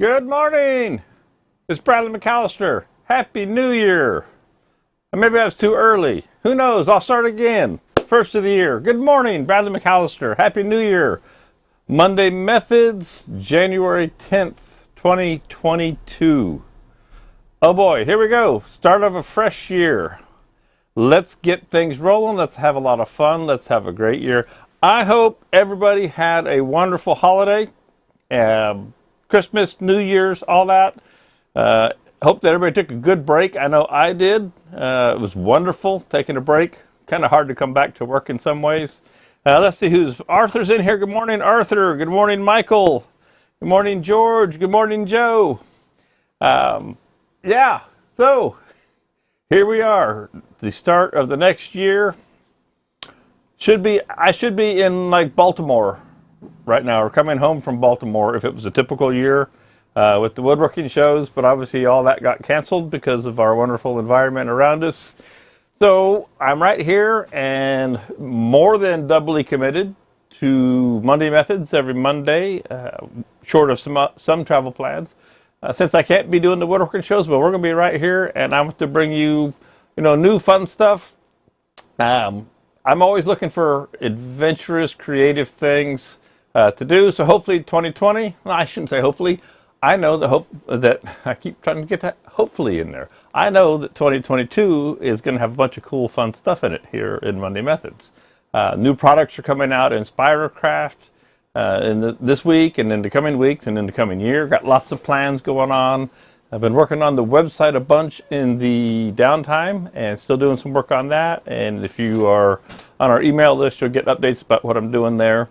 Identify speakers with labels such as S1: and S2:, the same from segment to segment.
S1: Good morning. It's Bradley McCalister. Happy New Year. Or maybe I was too early. Who knows? I'll start again. First of the year. Good morning, Bradley McCalister. Happy New Year. Monday Methods, January 10th, 2022. Oh boy, here we go. Start of a fresh year. Let's get things rolling. Let's have a lot of fun. Let's have a great year. I hope everybody had a wonderful holiday. Christmas, New Year's, all that. Hope that everybody took a good break. I know I did. It was wonderful taking a break. Kind of hard to come back to work in some ways. Let's see who's Arthur's in here. Good morning, Arthur. Good morning, Michael. Good morning, George. Good morning, Joe. Yeah, so here we are. The start of the next year. I should be in like Baltimore right now, or coming home from Baltimore if it was a typical year with the woodworking shows, but obviously all that got canceled because of our wonderful environment around us. So I'm right here and more than doubly committed to Monday Methods every Monday, short of some travel plans. Since I can't be doing the woodworking shows, but we're going to be right here, and I want to bring you, new fun stuff. I'm always looking for adventurous, creative things to do. So hopefully 2020, well, I shouldn't say hopefully. I know that I keep trying to get that hopefully in there. I know that 2022 is going to have a bunch of cool, fun stuff in it here in Monday Methods. New products are coming out in Spiracraft this week and in the coming weeks and in the coming year. Got lots of plans going on. I've been working on the website a bunch in the downtime and still doing some work on that. And if you are on our email list, you'll get updates about what I'm doing there.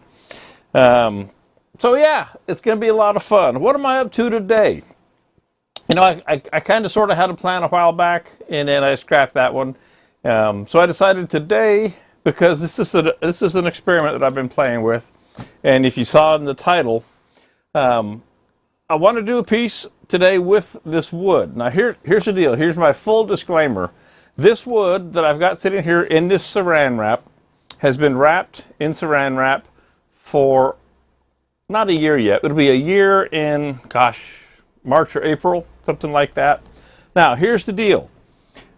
S1: So yeah, it's going to be a lot of fun. What am I up to today? I kind of sort of had a plan a while back, and then I scrapped that one. So I decided today, because this is an experiment that I've been playing with, and if you saw in the title, I want to do a piece today with this wood. Now here's the deal. Here's my full disclaimer. This wood that I've got sitting here in this saran wrap has been wrapped in saran wrap for not a year yet. It'll be a year in, March or April, something like that. Now here's the deal.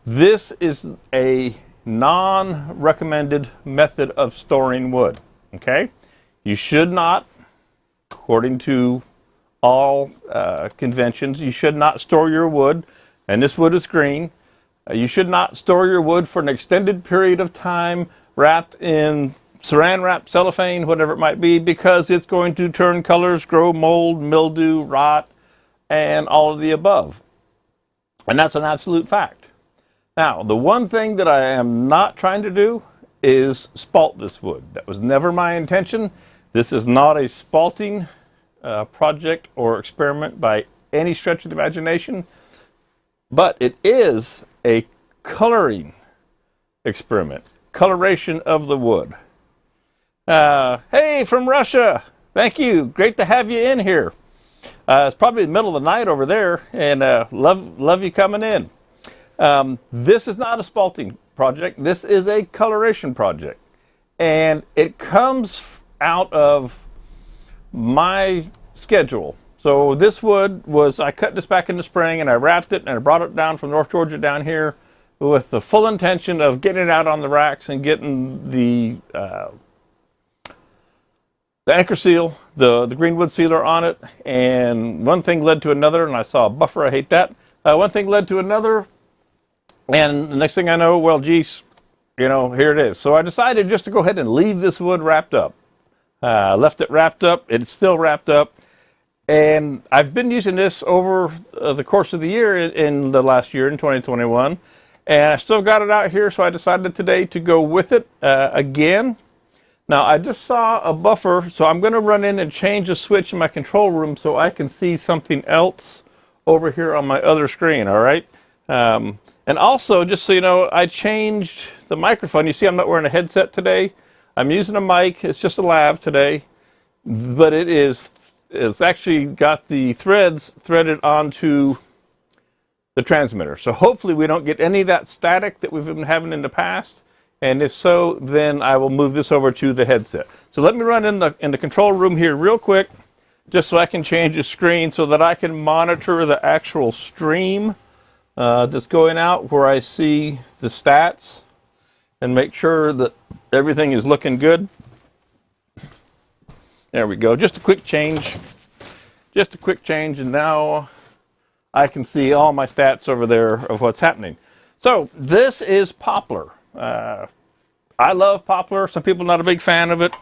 S1: This is a non-recommended method of storing wood. Okay? You should not, according to all conventions, you should not store your wood, and this wood is green. You should not store your wood for an extended period of time wrapped in saran wrap, cellophane, whatever it might be, because it's going to turn colors, grow mold, mildew, rot, and all of the above. And that's an absolute fact. Now, the one thing that I am not trying to do is spalt this wood. That was never my intention. This is not a spalting project or experiment by any stretch of the imagination, but it is a coloring experiment, coloration of the wood. Hey, from Russia, thank you. Great to have you in here. It's probably the middle of the night over there, and love you coming in. This is not a spalting project. This is a coloration project, and it comes out of my schedule. So this wood I cut this back in the spring, and I wrapped it, and I brought it down from North Georgia down here with the full intention of getting it out on the racks and getting the anchor seal, the greenwood sealer on it. And one thing led to another, and I saw a buffer. I hate that. One thing led to another, and the next thing I know, well, geez, here it is. So I decided just to go ahead and leave this wood wrapped up. Left it wrapped up. It's still wrapped up. And I've been using this over the course of the year in the last year, in 2021. And I still got it out here, so I decided today to go with it again. Now, I just saw a buffer, so I'm going to run in and change a switch in my control room so I can see something else over here on my other screen, all right? And also, just so you know, I changed the microphone. You see I'm not wearing a headset today. I'm using a mic. It's just a lav today, but it's actually got the threads threaded onto the transmitter. So hopefully we don't get any of that static that we've been having in the past. And if so, then I will move this over to the headset. So let me run in the control room here real quick, just so I can change the screen so that I can monitor the actual stream that's going out, where I see the stats and make sure that everything is looking good. There we go. Just a quick change. Just a quick change, and now I can see all my stats over there of what's happening. So this is poplar. I love poplar. Some people are not a big fan of it.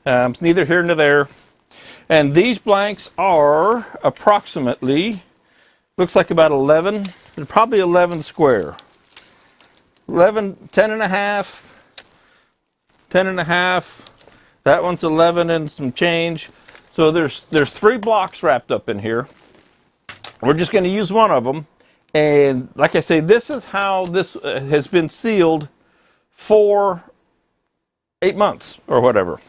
S1: It's neither here nor there. And these blanks are approximately, looks like about 11, probably 11 square. 11, 10 and a half, 10 and a half. That one's 11 and some change. So there's 3 blocks wrapped up in here. We're just going to use one of them. And like I say, this is how this has been sealed for 8 months or whatever.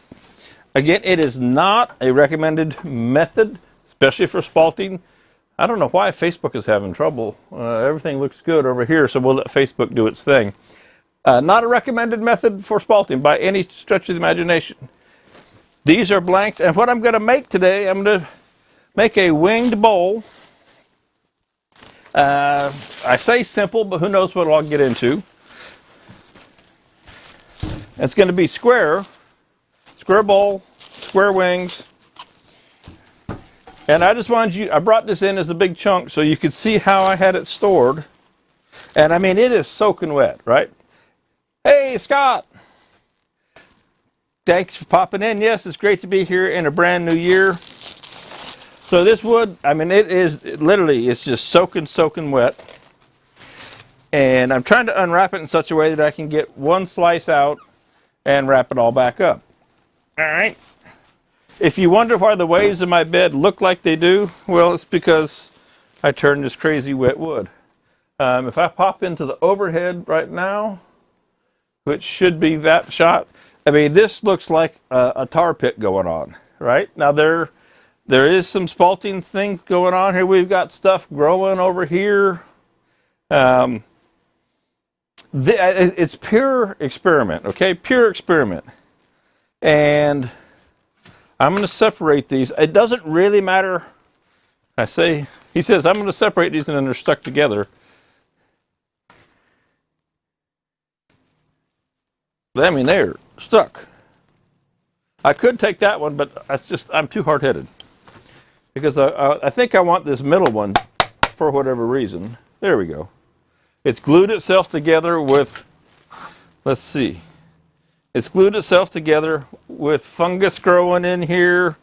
S1: Again, it is not a recommended method, especially for spalting. I don't know why Facebook is having trouble. Everything looks good over here, so we'll let Facebook do its thing. Not a recommended method for spalting by any stretch of the imagination. These are blanks, and what I'm going to make today, I'm going to make a winged bowl. I say simple, but who knows what I'll get into. It's going to be square bowl, square wings. And I just wanted you, I brought this in as a big chunk so you could see how I had it stored. And I mean, it is soaking wet, right? Hey, Scott. Thanks for popping in. Yes, it's great to be here in a brand new year. So this wood, I mean, it's just soaking wet. And I'm trying to unwrap it in such a way that I can get one slice out and wrap it all back up. All right. If you wonder why the waves in my bed look like they do, well, it's because I turned this crazy wet wood. If I pop into the overhead right now, which should be that shot, I mean, this looks like a tar pit going on, right? Now, there is some spalting things going on here. We've got stuff growing over here. It's pure experiment, okay? Pure experiment. And I'm going to separate these. It doesn't really matter. He says, I'm going to separate these and then they're stuck together. I mean, they're stuck. I could take that one, but I'm too hard-headed. Because I think I want this middle one for whatever reason. There we go. It's glued itself together with, let's see. It's glued itself together with fungus growing in here.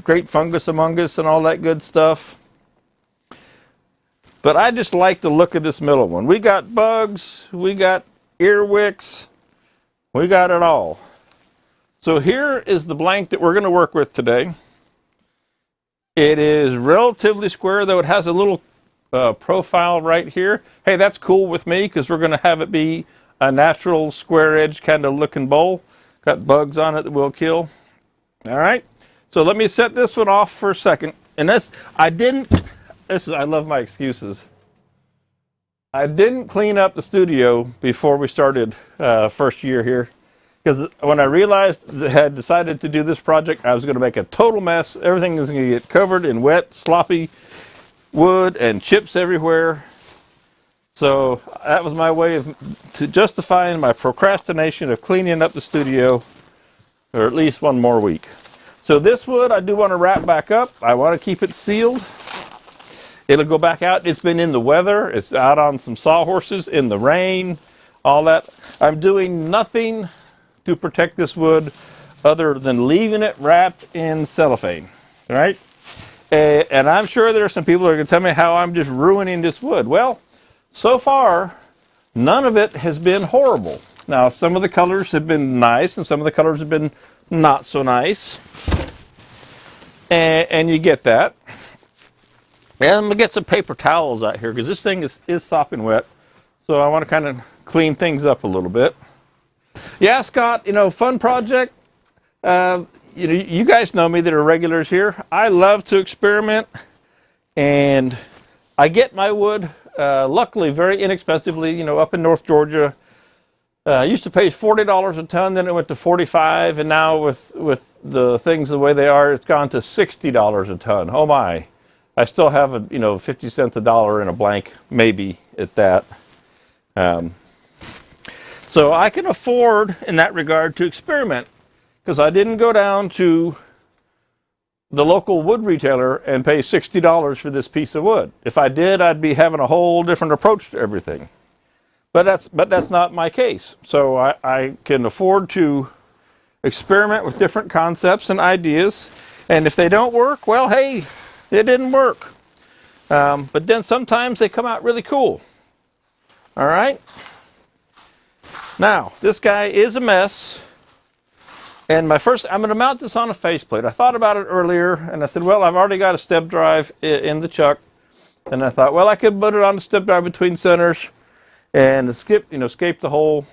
S1: Great fungus among us and all that good stuff. But I just like the look of this middle one. We got bugs. We got earwicks. We got it all. So here is the blank that we're going to work with today. It is relatively square, though it has a little profile right here. Hey, that's cool with me because we're going to have it be a natural square edge kind of looking bowl. Got bugs on it that we'll kill. All right. So let me set this one off for a second. And I love my excuses. I didn't clean up the studio before we started first year here. Because when I realized I had decided to do this project, I was going to make a total mess. Everything was going to get covered in wet, sloppy wood and chips everywhere. So that was my way to justifying my procrastination of cleaning up the studio, or at least one more week. So this wood I do want to wrap back up. I want to keep it sealed. It'll go back out. It's been in the weather. It's out on some sawhorses in the rain, all that. I'm doing nothing to protect this wood other than leaving it wrapped in cellophane, right? And I'm sure there are some people that are going to tell me how I'm just ruining this wood. Well, so far, none of it has been horrible. Now, some of the colors have been nice, and some of the colors have been not so nice. And you get that. And I'm going to get some paper towels out here, because this thing is sopping wet. So I want to kind of clean things up a little bit. Yeah, Scott, fun project. You guys know me that are regulars here. I love to experiment, and I get my wood, luckily, very inexpensively, up in North Georgia. Used to pay $40 a ton, then it went to $45, and now with the things the way they are, it's gone to $60 a ton. Oh my! I still have 50 cents a dollar in a blank, maybe at that. So I can afford, in that regard, to experiment, because I didn't go down to the local wood retailer and pay $60 for this piece of wood. If I did, I'd be having a whole different approach to everything. But that's not my case. So I can afford to experiment with different concepts and ideas. And if they don't work, well, hey, it didn't work. But then sometimes they come out really cool. All right? Now, this guy is a mess. And I'm going to mount this on a faceplate. I thought about it earlier, and I said, well, I've already got a step drive in the chuck. And I thought, well, I could put it on the step drive between centers and escape the whole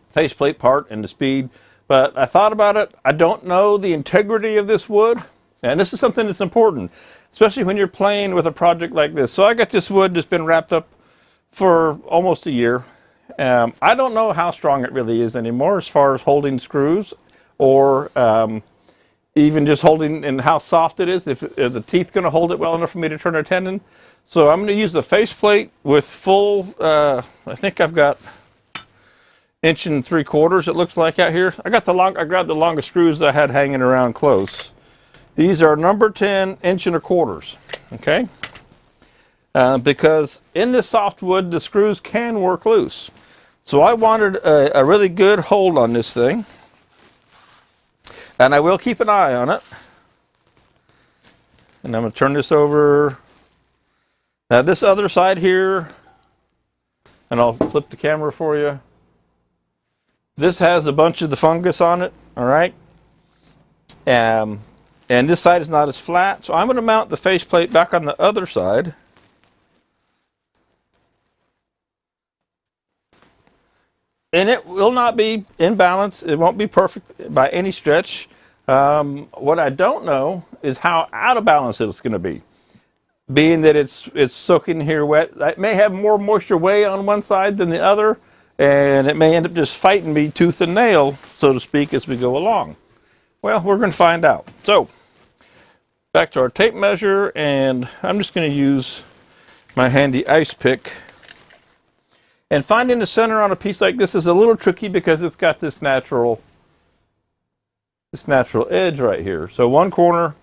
S1: faceplate part and the speed. But I thought about it. I don't know the integrity of this wood, and this is something that's important, especially when you're playing with a project like this. So I got this wood that's been wrapped up for almost a year. I don't know how strong it really is anymore as far as holding screws, or even just holding, and how soft it is, if the teeth going to hold it well enough for me to turn a tendon. So I'm going to use the faceplate with full, I think I've got 1 3/4 inches, it looks like out here. I grabbed the longest screws I had hanging around close. These are number 10 1 1/4 inches, okay? Because in this softwood, the screws can work loose. So I wanted a really good hold on this thing. And I will keep an eye on it. And I'm going to turn this over. Now this other side here, and I'll flip the camera for you. This has a bunch of the fungus on it, all right? And this side is not as flat, so I'm going to mount the faceplate back on the other side. And it will not be in balance. It won't be perfect by any stretch. What I don't know is how out of balance it's going to be. Being that it's soaking here wet, it may have more moisture way on one side than the other, and it may end up just fighting me tooth and nail, so to speak, as we go along. Well, we're going to find out. So, back to our tape measure, and I'm just going to use my handy ice pick. And finding the center on a piece like this is a little tricky because it's got this natural edge right here. So one corner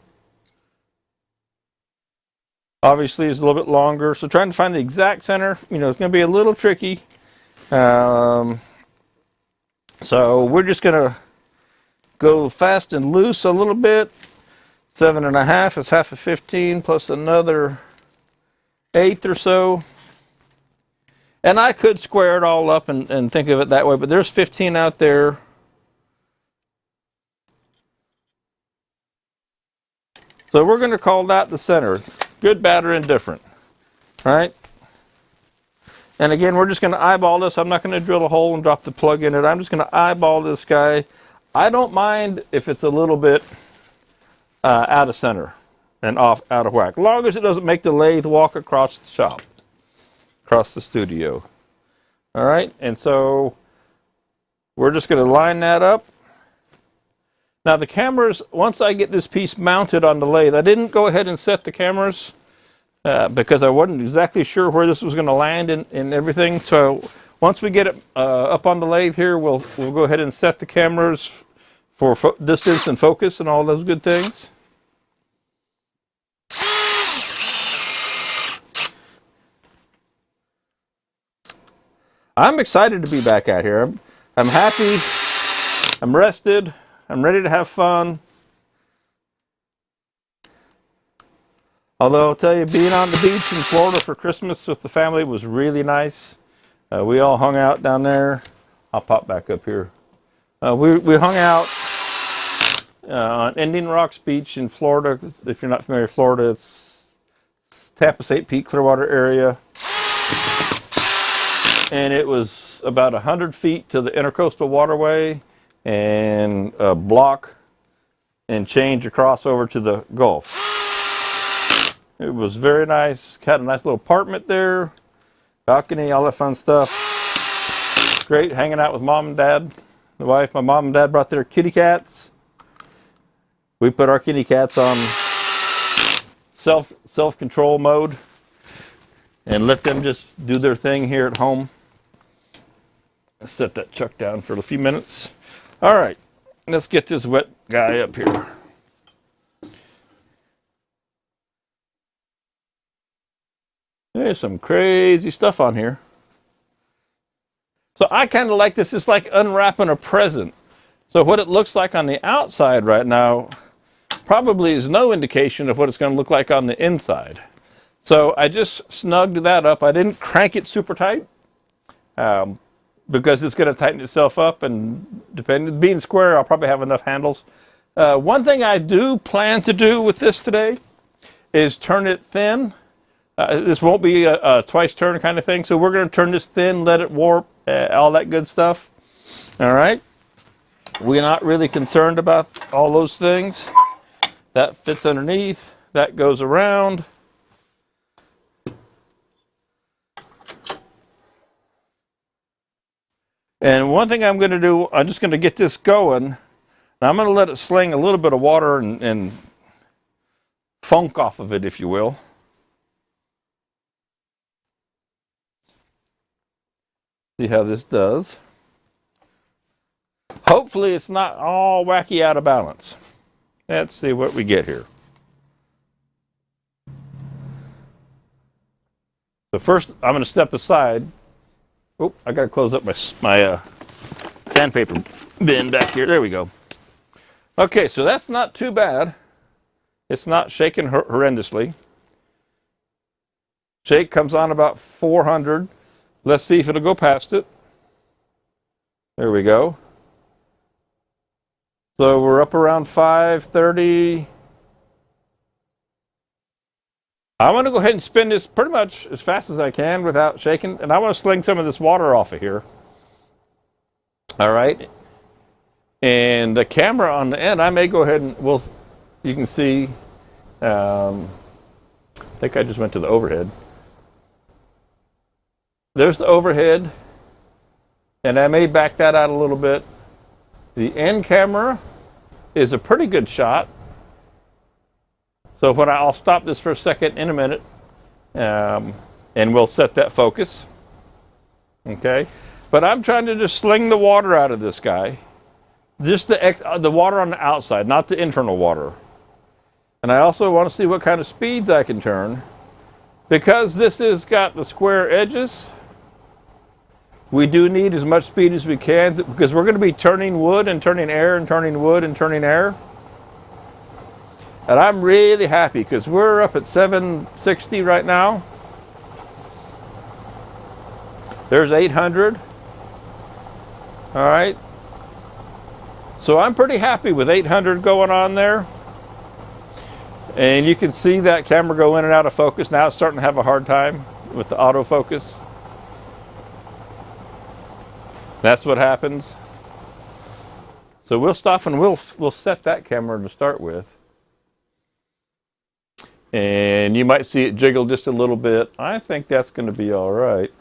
S1: obviously is a little bit longer. So trying to find the exact center, it's going to be a little tricky. So we're just going to go fast and loose a little bit. 7 1/2 is half of 15 plus another 1/8 or so. And I could square it all up and think of it that way, but there's 15 out there. So we're going to call that the center. Good, bad, or indifferent. Right? And again, we're just going to eyeball this. I'm not going to drill a hole and drop the plug in it. I'm just going to eyeball this guy. I don't mind if it's a little bit out of center and out of whack, as long as it doesn't make the lathe walk across the shop, across the studio. All right, and so we're just going to line that up. Now the cameras, once I get this piece mounted on the lathe, I didn't go ahead and set the cameras because I wasn't exactly sure where this was going to land and everything. So once we get it up on the lathe here, we'll go ahead and set the cameras for distance and focus and all those good things. I'm excited to be back out here. I'm happy, I'm rested, I'm ready to have fun. Although I'll tell you, being on the beach in Florida for Christmas with the family was really nice. We all hung out down there. I'll pop back up here. We hung out on Indian Rocks Beach in Florida. If you're not familiar with Florida, it's Tampa, St. Pete, Clearwater area. And it was about 100 feet to the Intercoastal Waterway and a block and change across over to the Gulf. It was very nice. Had a nice little apartment there, balcony, all that fun stuff. great hanging out with mom and dad, the wife. My mom and dad brought their kitty cats. We put our kitty cats on self-control mode and let them just do their thing here at home. Let's set that chuck down for a few minutes. All right, let's get this wet guy up here. There's some crazy stuff on here. So I kind of like this. It's like unwrapping a present. So what it looks like on the outside right now probably is no indication of what it's going to look like on the inside. So I just snugged that up. I didn't crank it super tight because it's going to tighten itself up, and depending, being square, I'll probably have enough handles. One thing I do plan to do with this today is turn it thin. This won't be a twice turn kind of thing, so we're going to turn this thin, let it warp, all that good stuff. All right. We're not really concerned about all those things. That fits underneath. That goes around. And one thing I'm going to do, I'm just going to get this going. Now I'm going to let it sling a little bit of water and funk off of it, if you will. See how this does. Hopefully it's not all wacky out of balance. Let's see what we get here. So first I'm going to step aside. Oh, I got to close up my sandpaper bin back here. There we go. Okay, so that's not too bad. It's not shaking horrendously. Shake comes on about 400. Let's see if it'll go past it. There we go. So we're up around 530. I want to go ahead and spin this pretty much as fast as I can without shaking. And I want to sling some of this water off of here. All right. And the camera on the end, I may go ahead and you can see, I think I just went to the overhead. There's the overhead. And I may back that out a little bit. The end camera is a pretty good shot. So I'll stop this for a second in a minute, and we'll set that focus. Okay, but I'm trying to just sling the water out of this guy, just the water on the outside, not the internal water. And I also want to see what kind of speeds I can turn, because this has got the square edges. We do need as much speed as we can, because we're going to be turning wood and turning air and turning wood and turning air. And I'm really happy because we're up at 760 right now. There's 800. All right. So I'm pretty happy with 800 going on there. And you can see that camera go in and out of focus. Now it's starting to have a hard time with the autofocus. That's what happens. So we'll stop and we'll set that camera to start with. And you might see it jiggle just a little bit. I think that's going to be all right.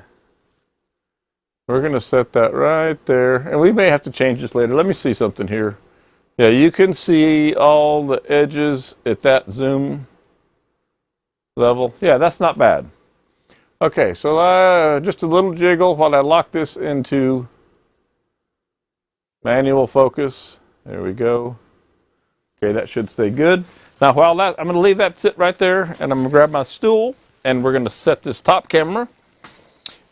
S1: We're going to set that right there. And we may have to change this later. Let me see something here. Yeah, you can see all the edges at that zoom level. Yeah, that's not bad. Okay, so just a little jiggle while I lock this into manual focus. There we go. Okay, that should stay good. Now, while I'm going to leave that sit right there, and I'm going to grab my stool, and we're going to set this top camera,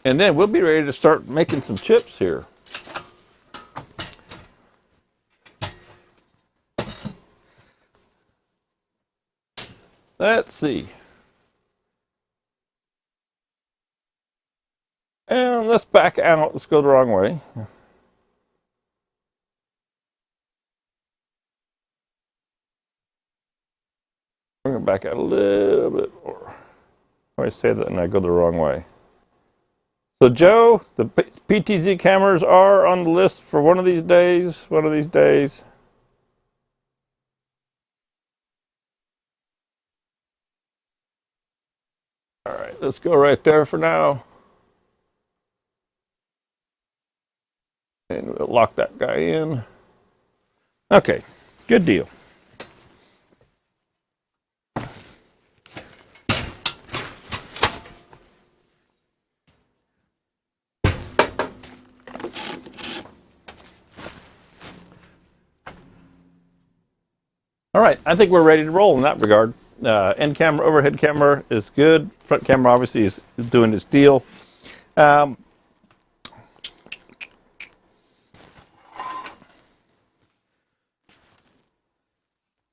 S1: and then we'll be ready to start making some chips here. Let's see. And let's back out. Let's go the wrong way. I'm going to back out a little bit more. I say that and I go the wrong way. So Joe, the PTZ cameras are on the list for one of these days. One of these days. All right, let's go right there for now. And we'll lock that guy in. Okay, good deal. All right, I think we're ready to roll in that regard. End camera, overhead camera is good. Front camera obviously is doing its deal.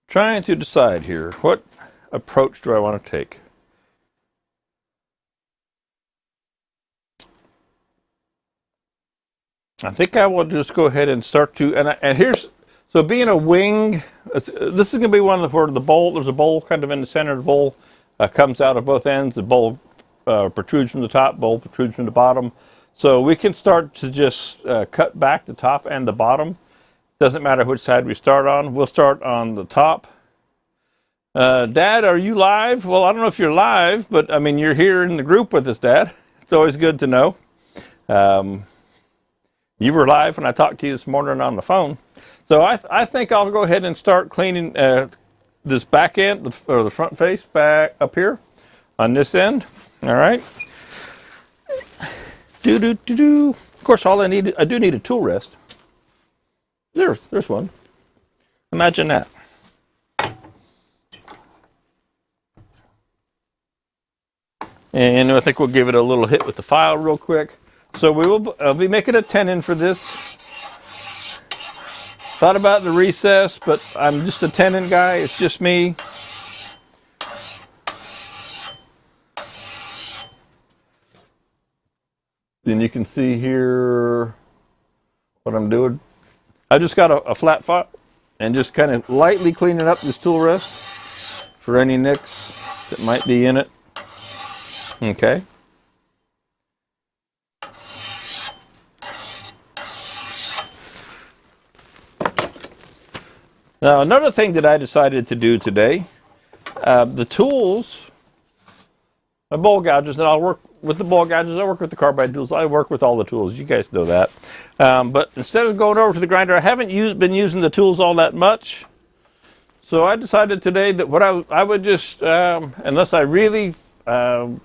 S1: Trying to decide here, what approach do I want to take? I think I will just go ahead and start to, and here's, so being a wing, this is going to be one of the, where the bowl, there's a bowl kind of in the center of the bowl, comes out of both ends. The bowl protrudes from the top, bowl protrudes from the bottom. So we can start to just cut back the top and the bottom. Doesn't matter which side we start on. We'll start on the top. Dad, are you live? Well, I don't know if you're live, but I mean, you're here in the group with us, Dad. It's always good to know. You were live when I talked to you this morning on the phone. So I think I'll go ahead and start cleaning this back end, or the front face back up here on this end. All right. Of course, all I do need a tool rest. There's one. Imagine that. And I think we'll give it a little hit with the file real quick. So we will be making a tenon for this. Thought about the recess, but I'm just a tenon guy. It's just me. Then you can see here what I'm doing. I just got a flat file and just kind of lightly cleaning up this tool rest for any nicks that might be in it. Okay. Now, another thing that I decided to do today, the tools, my bowl gouges, and I'll work with the bowl gouges, I work with the carbide tools, I work with all the tools, you guys know that. But instead of going over to the grinder, I haven't been using the tools all that much. So I decided today that what I would just, unless I really, I'm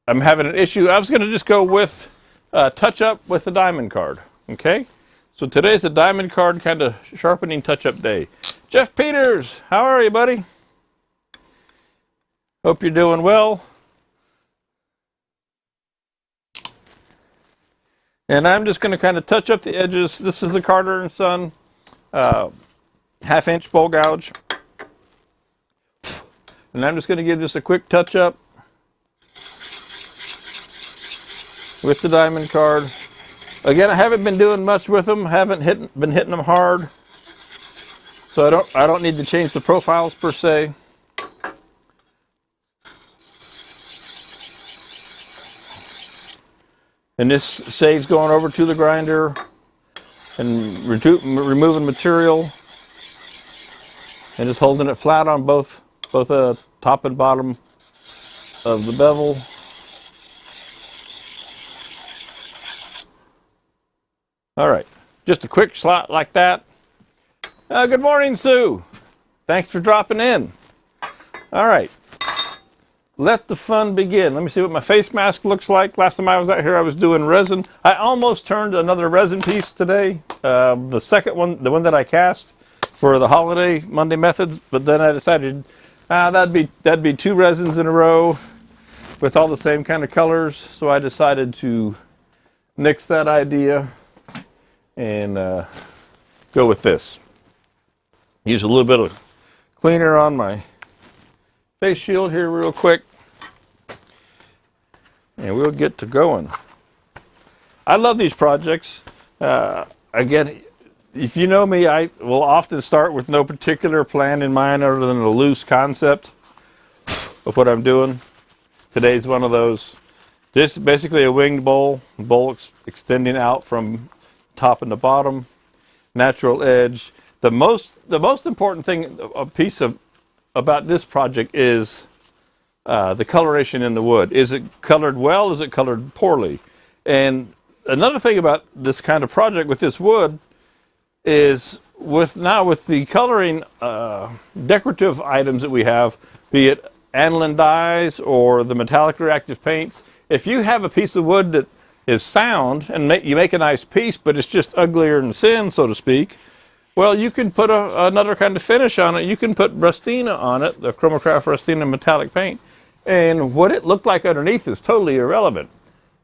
S1: having an issue, I was going to just go with touch-up with the diamond card, okay? So today's a diamond card kind of sharpening touch-up day. Jeff Peters, how are you, buddy? Hope you're doing well. And I'm just going to kind of touch up the edges. This is the Carter & Son half-inch bowl gouge. And I'm just going to give this a quick touch-up with the diamond card. Again, I haven't been doing much with them. Haven't been hitting them hard. So I don't need to change the profiles per se. And this saves going over to the grinder and removing material and just holding it flat on both top and bottom of the bevel. All right, just a quick slot like that. Good morning, Sue. Thanks for dropping in. All right, let the fun begin. Let me see what my face mask looks like. Last time I was out here, I was doing resin. I almost turned another resin piece today. The second one, the one that I cast for the holiday Monday methods, but then I decided that'd be two resins in a row with all the same kind of colors. So I decided to nix that idea and go with this. Use a little bit of cleaner on my face shield here real quick, and we'll get to going. I love these projects. Again, if you know me, I will often start with no particular plan in mind other than a loose concept of what I'm doing. Today's one of those. This is basically a winged bowl extending out from top and the bottom, natural edge. The most important thing, about this project is the coloration in the wood. Is it colored well? Is it colored poorly? And another thing about this kind of project with this wood is with the coloring decorative items that we have, be it aniline dyes or the metallic reactive paints, if you have a piece of wood that is sound and you make a nice piece, but it's just uglier than sin, so to speak, well, you can put another kind of finish on it. You can put Rustina on it, the Chroma-Craft Rustina metallic paint, and what it looked like underneath is totally irrelevant.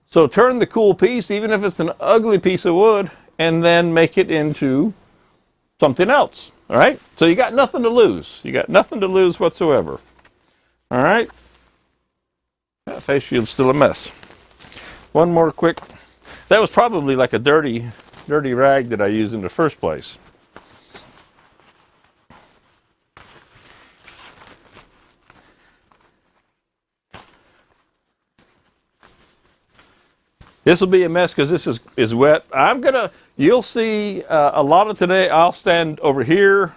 S1: So turn the cool piece, even if it's an ugly piece of wood, and then make it into something else. All right? So you got nothing to lose. You got nothing to lose whatsoever. All right? That face shield's still a mess. One more quick. That was probably like a dirty rag that I used in the first place. This will be a mess because this is wet. You'll see a lot of today, I'll stand over here,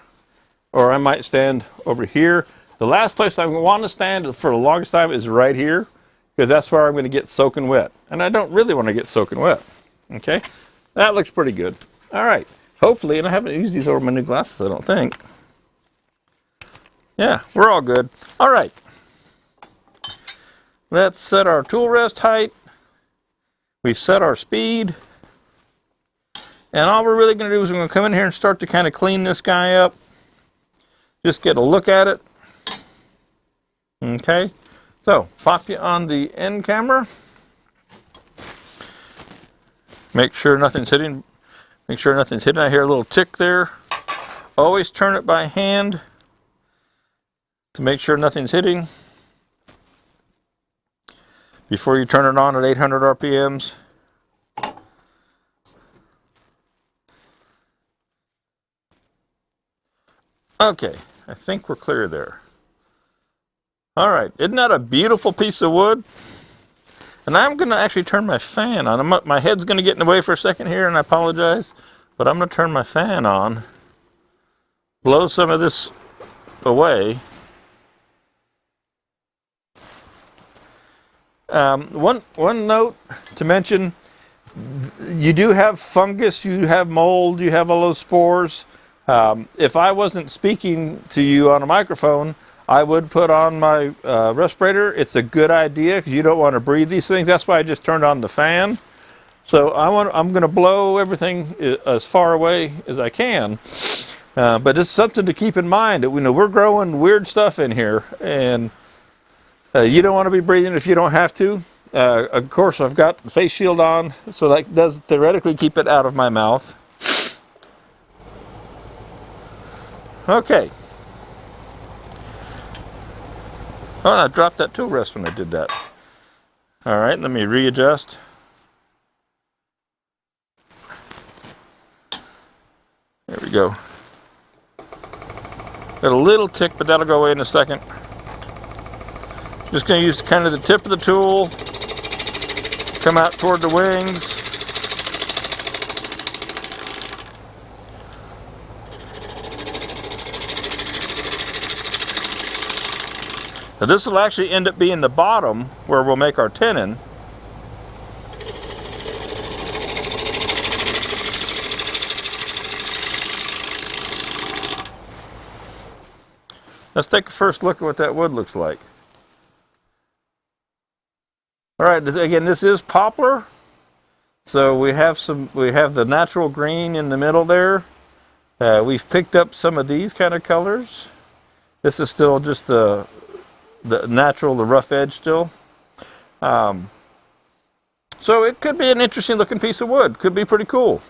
S1: or I might stand over here. The last place I want to stand for the longest time is right here, because that's where I'm going to get soaking wet. And I don't really want to get soaking wet. Okay? That looks pretty good. All right. Hopefully, and I haven't used these over my new glasses, I don't think. Yeah, we're all good. All right. Let's set our tool rest height. We've set our speed, and all we're really going to do is we're going to come in here and start to kind of clean this guy up. Just get a look at it. Okay, so pop you on the end camera. Make sure nothing's hitting. Make sure nothing's hitting. I hear a little tick there. Always turn it by hand to make sure nothing's hitting before you turn it on at 800 RPMs. Okay, I think we're clear there. All right, isn't that a beautiful piece of wood? And I'm going to actually turn my fan on. My head's going to get in the way for a second here, and I apologize, but I'm going to turn my fan on, blow some of this away. One note to mention, you do have fungus, you have mold, you have all those spores. If I wasn't speaking to you on a microphone, I would put on my respirator. It's a good idea because you don't want to breathe these things. That's why I just turned on the fan. So I'm going to blow everything as far away as I can. But it's something to keep in mind that we're growing weird stuff in here, and you don't want to be breathing if you don't have to. Of course, I've got the face shield on, so that does theoretically keep it out of my mouth. Okay. Oh, and I dropped that tool rest when I did that. All right, let me readjust. There we go. Got a little tick, but that'll go away in a second. Just going to use kind of the tip of the tool, come out toward the wings. Now this will actually end up being the bottom where we'll make our tenon. Let's take a first look at what that wood looks like. All right, again, this is poplar. So we have the natural green in the middle there. We've picked up some of these kind of colors. This is still just the natural, the rough edge still. So it could be an interesting looking piece of wood. Could be pretty cool.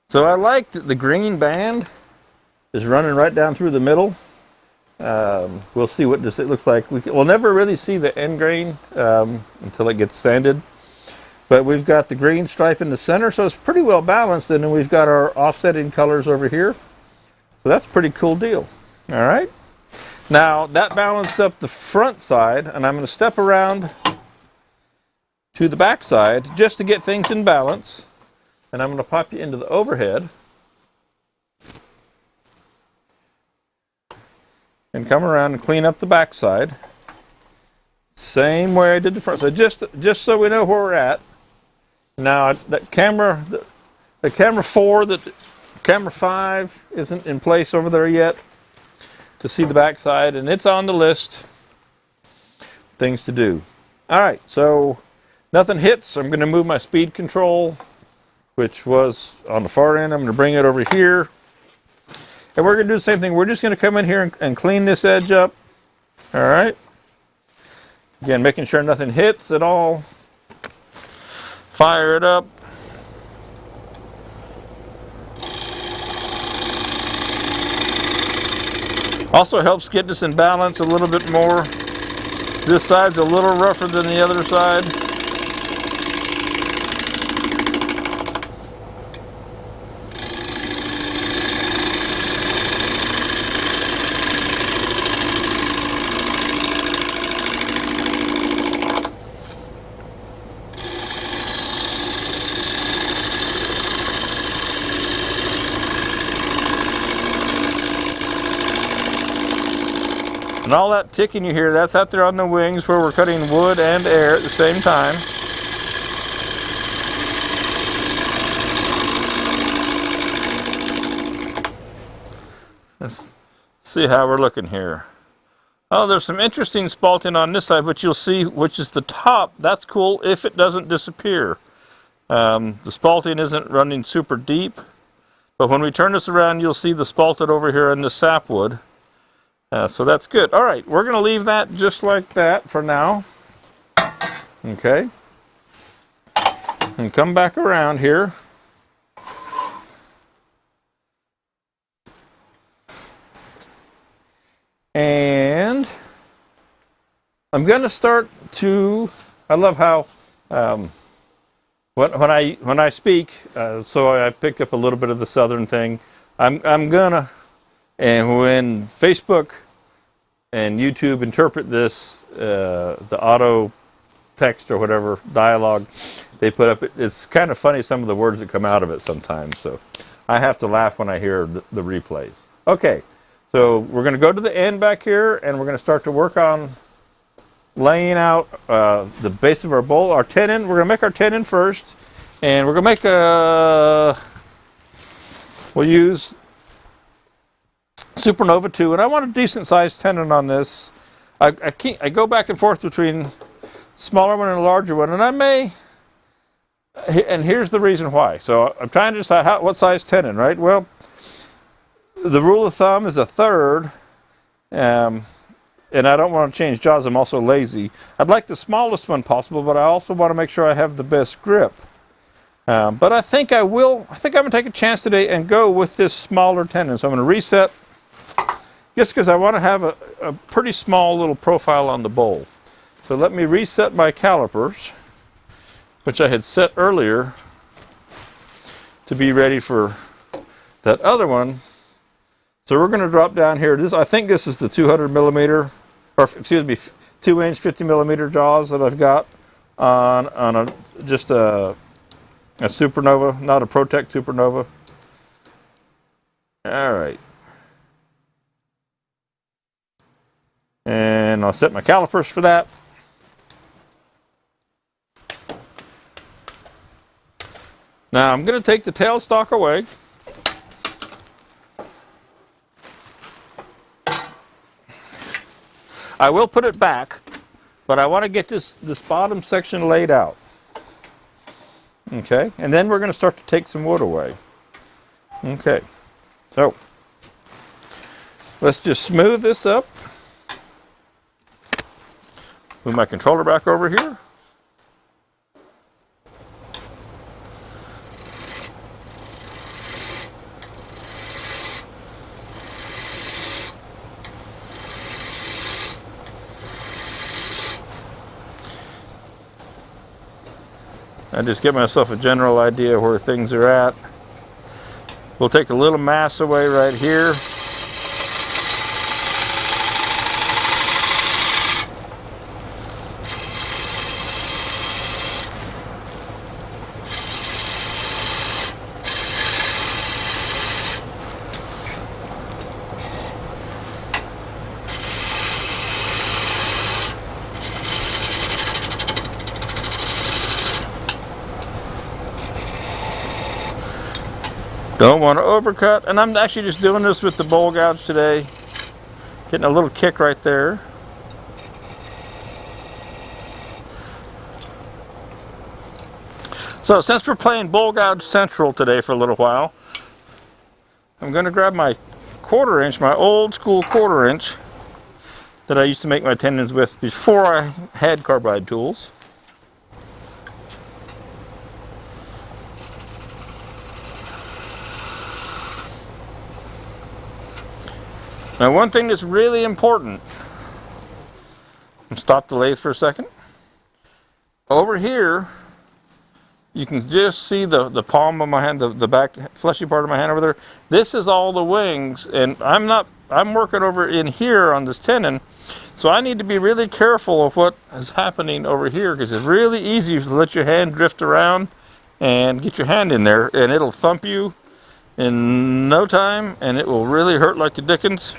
S1: So I like that the green band is running right down through the middle. We'll see what it looks like. We'll never really see the end grain until it gets sanded. But we've got the green stripe in the center, so it's pretty well balanced. And then we've got our offsetting colors over here. So that's a pretty cool deal. All right. Now that balanced up the front side, and I'm going to step around to the back side just to get things in balance. And I'm going to pop you into the overhead and come around and clean up the back side. Same way I did the front. So just so we know where we're at. Now that camera, the camera 4, camera 5 isn't in place over there yet to see the back side, and it's on the list. Things to do. All right, so nothing hits. I'm going to move my speed control, which was on the far end. I'm going to bring it over here. And we're going to do the same thing. We're just going to come in here and clean this edge up. All right. Again, making sure nothing hits at all. Fire it up. Also helps get this in balance a little bit more. This side's a little rougher than the other side. And all that ticking you hear, that's out there on the wings where we're cutting wood and air at the same time. Let's see how we're looking here. Oh, there's some interesting spalting on this side, but you'll see which is the top. That's cool if it doesn't disappear. The spalting isn't running super deep, but when we turn this around, you'll see the spalted over here in the sapwood. So that's good. All right, we're going to leave that just like that for now. Okay. And come back around here. And I'm going to start to, I love how when I speak, so I pick up a little bit of the southern thing. I'm gonna, and when Facebook and YouTube interpret this, the auto text or whatever dialogue they put up, it's kind of funny some of the words that come out of it sometimes. So I have to laugh when I hear the replays. Okay, so we're going to go to the end back here, and we're going to start to work on laying out the base of our bowl, our tenon. We're going to make our tenon first, and we're going to make a, we'll use Supernova 2, and I want a decent sized tenon on this. I go back and forth between smaller one and a larger one, and I may, and here's the reason why. So I'm trying to decide what size tenon, right? Well, the rule of thumb is 1/3, and I don't want to change jaws. I'm also lazy. I'd like the smallest one possible, but I also want to make sure I have the best grip. But I think I will. I think I'm going to take a chance today and go with this smaller tenon. So I'm going to reset, just because I want to have a pretty small little profile on the bowl. So let me reset my calipers, which I had set earlier to be ready for that other one. So we're going to drop down here. I think this is the 200 millimeter, or excuse me, 2-inch 50 millimeter jaws that I've got on just a Supernova, not a Protect Supernova. All right. And I'll set my calipers for that. Now I'm going to take the tailstock away. I will put it back, but I want to get this bottom section laid out. Okay, and then we're going to start to take some wood away. Okay, so let's just smooth this up. Move my controller back over here. I just get myself a general idea where things are at. We'll take a little mass away right here. Don't want to overcut, and I'm actually just doing this with the bowl gouge today. Getting a little kick right there. So since we're playing bowl gouge central today for a little while, I'm going to grab my 1/4 inch, my old school 1/4 inch that I used to make my tendons with before I had carbide tools. Now one thing that's really important, stop the lathe for a second. Over here, you can just see the palm of my hand, the back fleshy part of my hand over there. This is all the wings, and I'm working over in here on this tendon, so I need to be really careful of what is happening over here, because it's really easy to let your hand drift around and get your hand in there, and it'll thump you in no time, and it will really hurt like the dickens.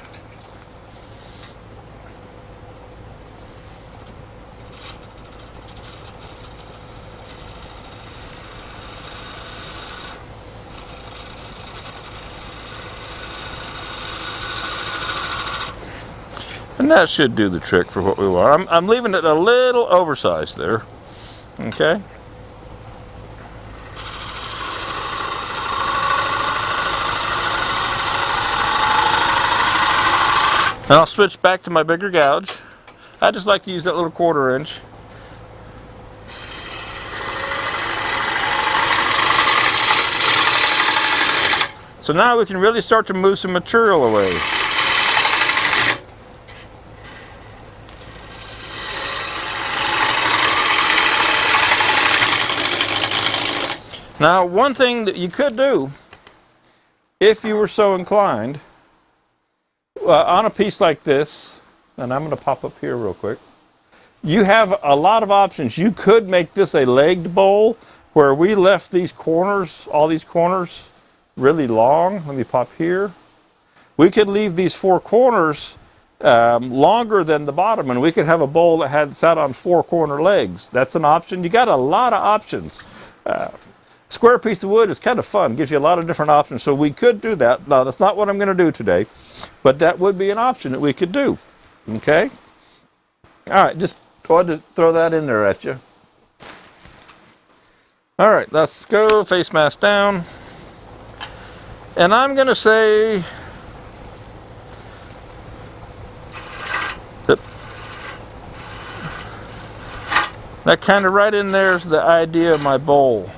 S1: And that should do the trick for what we want. I'm leaving it a little oversized there. Okay. And I'll switch back to my bigger gouge. I just like to use that little 1/4 inch. So now we can really start to move some material away. Now, one thing that you could do, if you were so inclined, on a piece like this, and I'm going to pop up here real quick, you have a lot of options. You could make this a legged bowl where we left these corners, all these corners, really long. Let me pop here. We could leave these 4 corners longer than the bottom, and we could have a bowl that sat on 4 corner legs. That's an option. You got a lot of options. Square piece of wood is kind of fun, gives you a lot of different options, so we could do that. Now, that's not what I'm going to do today, but that would be an option that we could do. Okay? All right, just wanted to throw that in there at you. All right, let's go face mask down. And I'm going to say that kind of right in there is the idea of my bowl.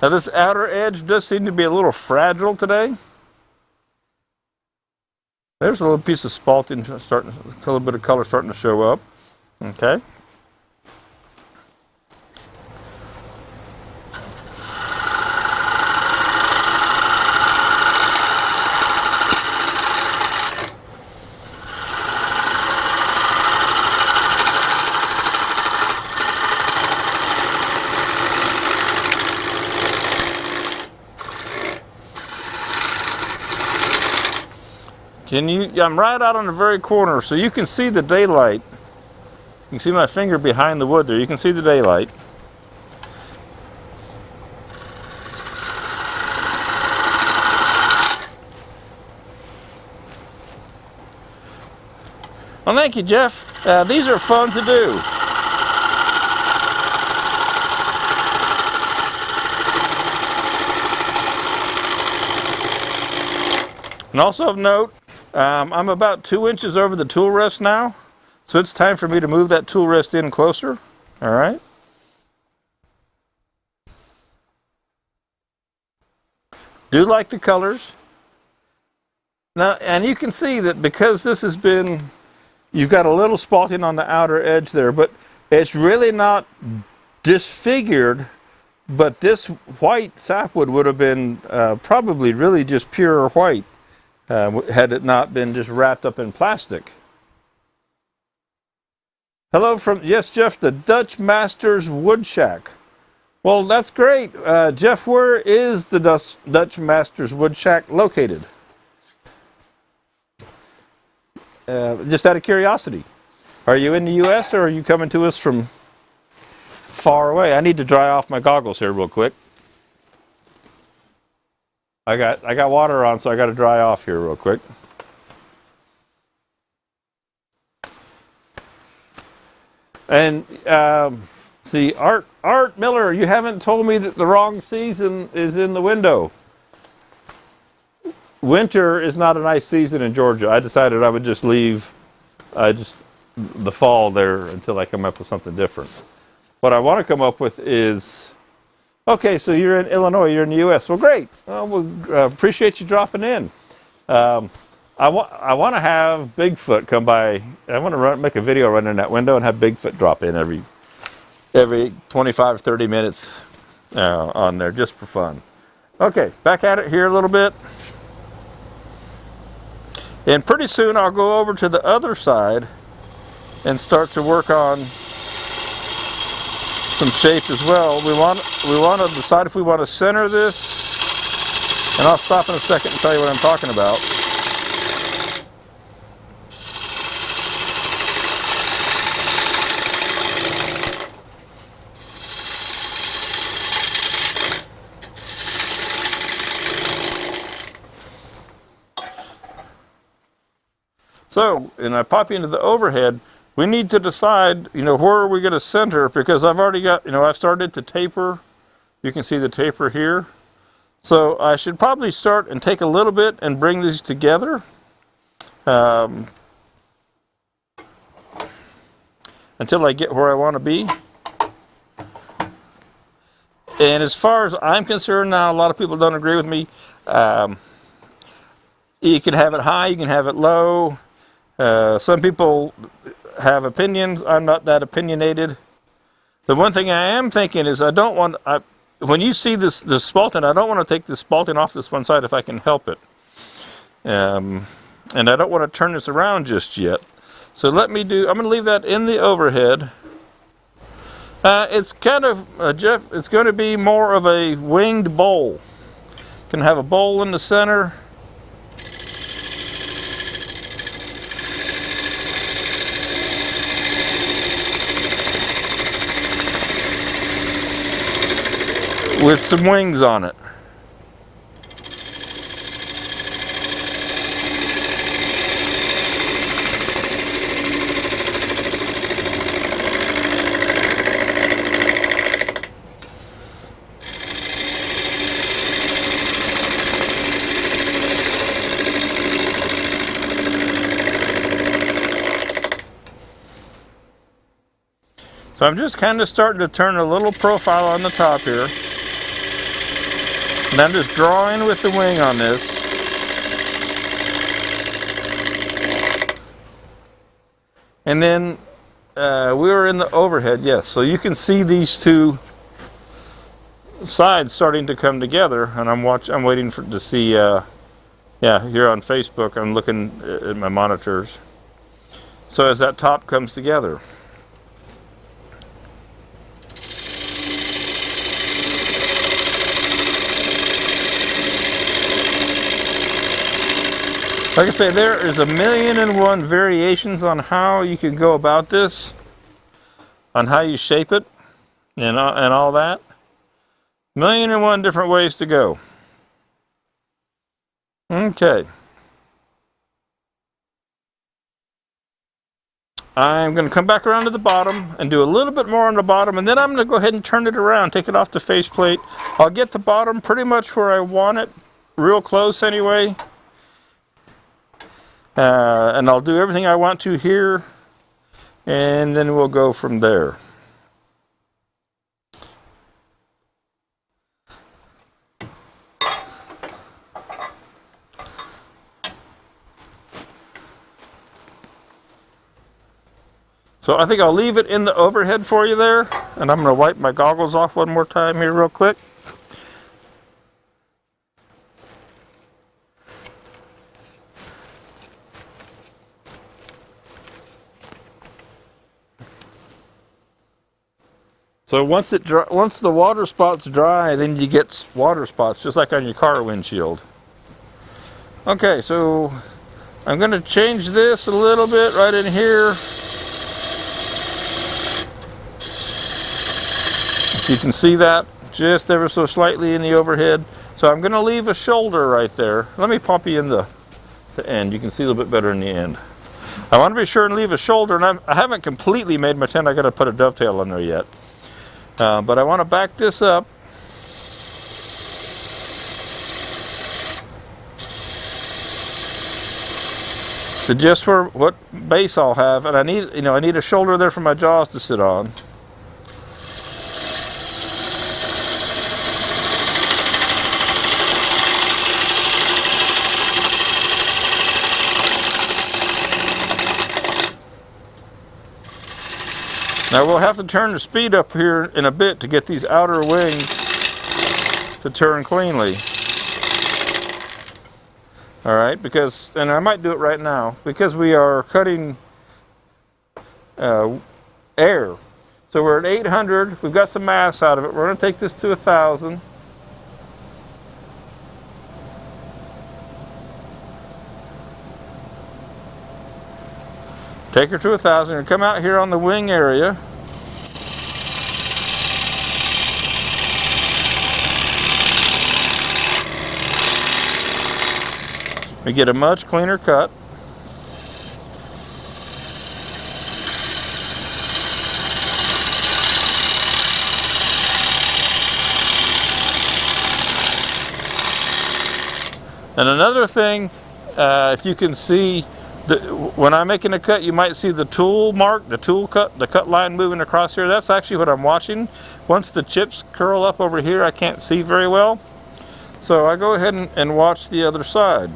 S1: Now this outer edge does seem to be a little fragile today. There's a little piece of spalting starting, a little bit of color starting to show up. Okay. I'm right out on the very corner, so you can see the daylight. You can see my finger behind the wood there. You can see the daylight. Well, thank you, Jeff. These are fun to do. And also of note, I'm about 2 inches over the tool rest now, so it's time for me to move that tool rest in closer. All right. Do like the colors. Now, and you can see that because this has been, you've got a little spalting on the outer edge there, but it's really not disfigured. But this white sapwood would have been probably really just pure white. had it not been just wrapped up in plastic. Hello from, yes, Jeff, the Dutch Masters Wood Shack. Well, that's great. Jeff, where is the Dutch Masters Wood Shack located? Just out of curiosity. Are you in the U.S. or are you coming to us from far away? I need to dry off my goggles here real quick. I got water on, so I got to dry off here real quick. And see, Art Miller, you haven't told me that the wrong season is in the window. Winter is not a nice season in Georgia. I decided I would just leave the fall there until I come up with something different. What I want to come up with is, okay, so you're in Illinois, you're in the U.S. Well, great. Appreciate you dropping in. I want to have Bigfoot come by. I want to make a video running in that window and have Bigfoot drop in every 25, 30 minutes on there just for fun. Okay, back at it here a little bit. And pretty soon I'll go over to the other side and start to work on some shape as well. We want to decide if we want to center this, and I'll stop in a second and tell you what I'm talking about. So, and I pop into the overhead, we need to decide, where are we going to center, because I've already got, I've started to taper. You can see the taper here. So I should probably start and take a little bit and bring these together. Until I get where I want to be. And as far as I'm concerned now, a lot of people don't agree with me. You can have it high, you can have it low. Some people have opinions. I'm not that opinionated. The one thing I am thinking is when you see this spalting, I don't want to take the spalting off this one side if I can help it. And I don't want to turn this around just yet. So I'm going to leave that in the overhead. It's kind of, Jeff, it's going to be more of a winged bowl. Can have a bowl in the center. With some wings on it. So I'm just kind of starting to turn a little profile on the top here. And I'm just drawing with the wing on this. And then we were in the overhead, yes. So you can see these two sides starting to come together. And I'm waiting to see, yeah, here on Facebook, I'm looking at my monitors. So as that top comes together. Like I say, there is 1,000,001 variations on how you can go about this, on how you shape it, and all that. 1,000,001 different ways to go. Okay. I'm going to come back around to the bottom and do a little bit more on the bottom, and then I'm going to go ahead and turn it around, take it off the faceplate. I'll get the bottom pretty much where I want it, real close anyway. And I'll do everything I want to here, and then we'll go from there. So I think I'll leave it in the overhead for you there, and I'm going to wipe my goggles off one more time here real quick. So once the water spot's dry, then you get water spots, just like on your car windshield. Okay, so I'm going to change this a little bit right in here. You can see that just ever so slightly in the overhead. So I'm going to leave a shoulder right there. Let me pop you in the end. You can see a little bit better in the end. I want to be sure and leave a shoulder, and I haven't completely made my tent. I got to put a dovetail in there yet. But I want to back this up. So just for what base I'll have, and I need a shoulder there for my jaws to sit on. Now we'll have to turn the speed up here in a bit to get these outer wings to turn cleanly. All right, because, and I might do it right now, because we are cutting air. So we're at 800, we've got some mass out of it. We're going to take this to 1,000. Take her to 1,000 and come out here on the wing area. We get a much cleaner cut. And another thing, if you can see, when I'm making a cut, you might see the tool mark, the cut line moving across here. That's actually what I'm watching. Once the chips curl up over here, I can't see very well. So I go ahead and watch the other side.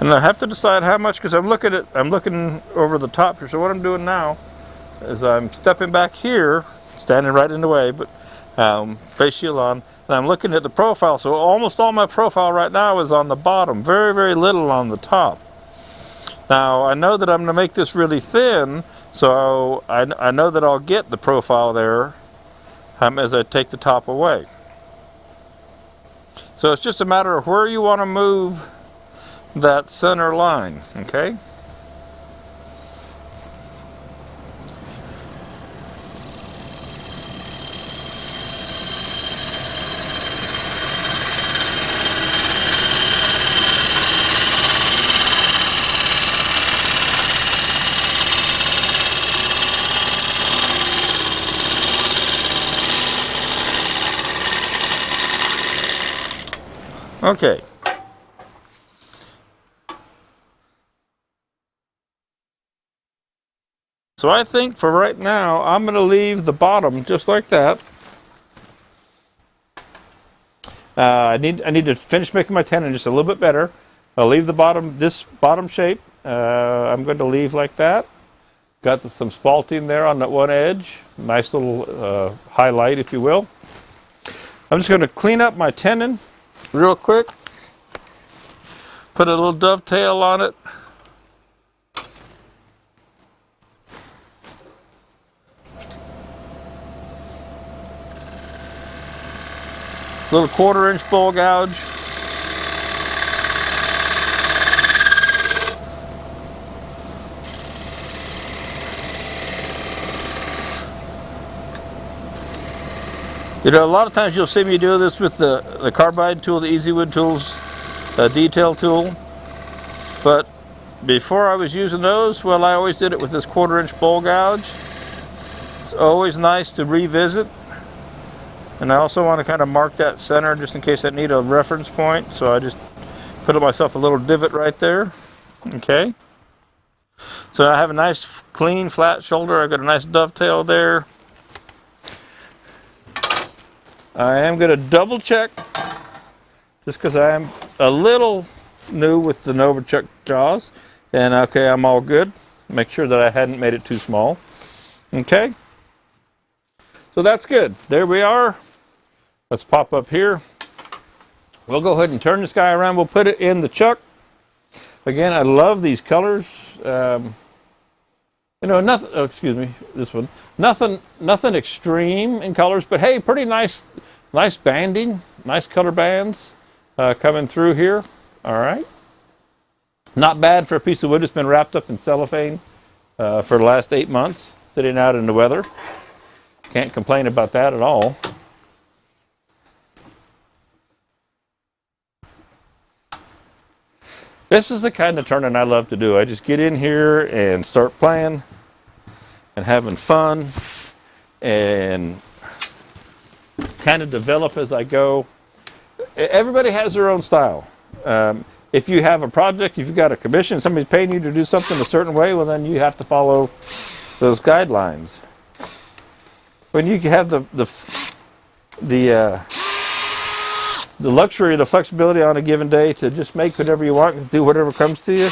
S1: And I have to decide how much, because I'm looking over the top here. So what I'm doing now is I'm stepping back here, standing right in the way, but face shield on, and I'm looking at the profile. So almost all my profile right now is on the bottom, very, very little on the top. Now I know that I'm going to make this really thin, so I know that I'll get the profile there as I take the top away. So it's just a matter of where you want to move that center line, okay? Okay. So I think for right now, I'm going to leave the bottom just like that. I need to finish making my tenon just a little bit better. I'll leave the bottom, this bottom shape. I'm going to leave like that. Got some spalting there on that one edge. Nice little highlight, if you will. I'm just going to clean up my tenon real quick. Put a little dovetail on it. Little 1/4 inch bowl gouge. You know, a lot of times you'll see me do this with the carbide tool, the EasyWood tools, detail tool. But before I was using those, well, I always did it with this 1/4 inch bowl gouge. It's always nice to revisit. And I also want to kind of mark that center just in case I need a reference point. So I just put myself a little divot right there. Okay. So I have a nice clean flat shoulder. I've got a nice dovetail there. I am going to double check just because I am a little new with the Novichok jaws. And okay, I'm all good. Make sure that I hadn't made it too small. Okay. So that's good. There we are. Let's pop up here. We'll go ahead and turn this guy around. We'll put it in the chuck. Again, I love these colors. You know, nothing. Oh, excuse me, this one. Nothing extreme in colors, but hey, pretty nice banding, nice color bands coming through here. All right, not bad for a piece of wood that's been wrapped up in cellophane for the last 8 months, sitting out in the weather. Can't complain about that at all. This is the kind of turning I love to do. I just get in here and start playing and having fun and kind of develop as I go. Everybody has their own style. If you have a project, if you've got a commission, somebody's paying you to do something a certain way, well then you have to follow those guidelines. When you have the luxury, the flexibility on a given day to just make whatever you want, do whatever comes to you,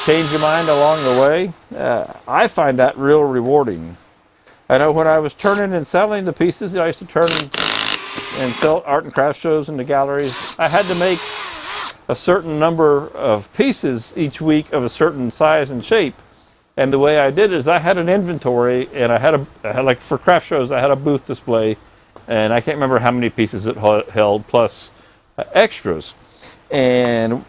S1: change your mind along the way, I find that real rewarding. I know when I was turning and selling the pieces, I used to turn and sell art and craft shows in the galleries. I had to make a certain number of pieces each week of a certain size and shape. And the way I did it is I had an inventory, and I had like for craft shows, I had a booth display. And I can't remember how many pieces it held, plus extras. And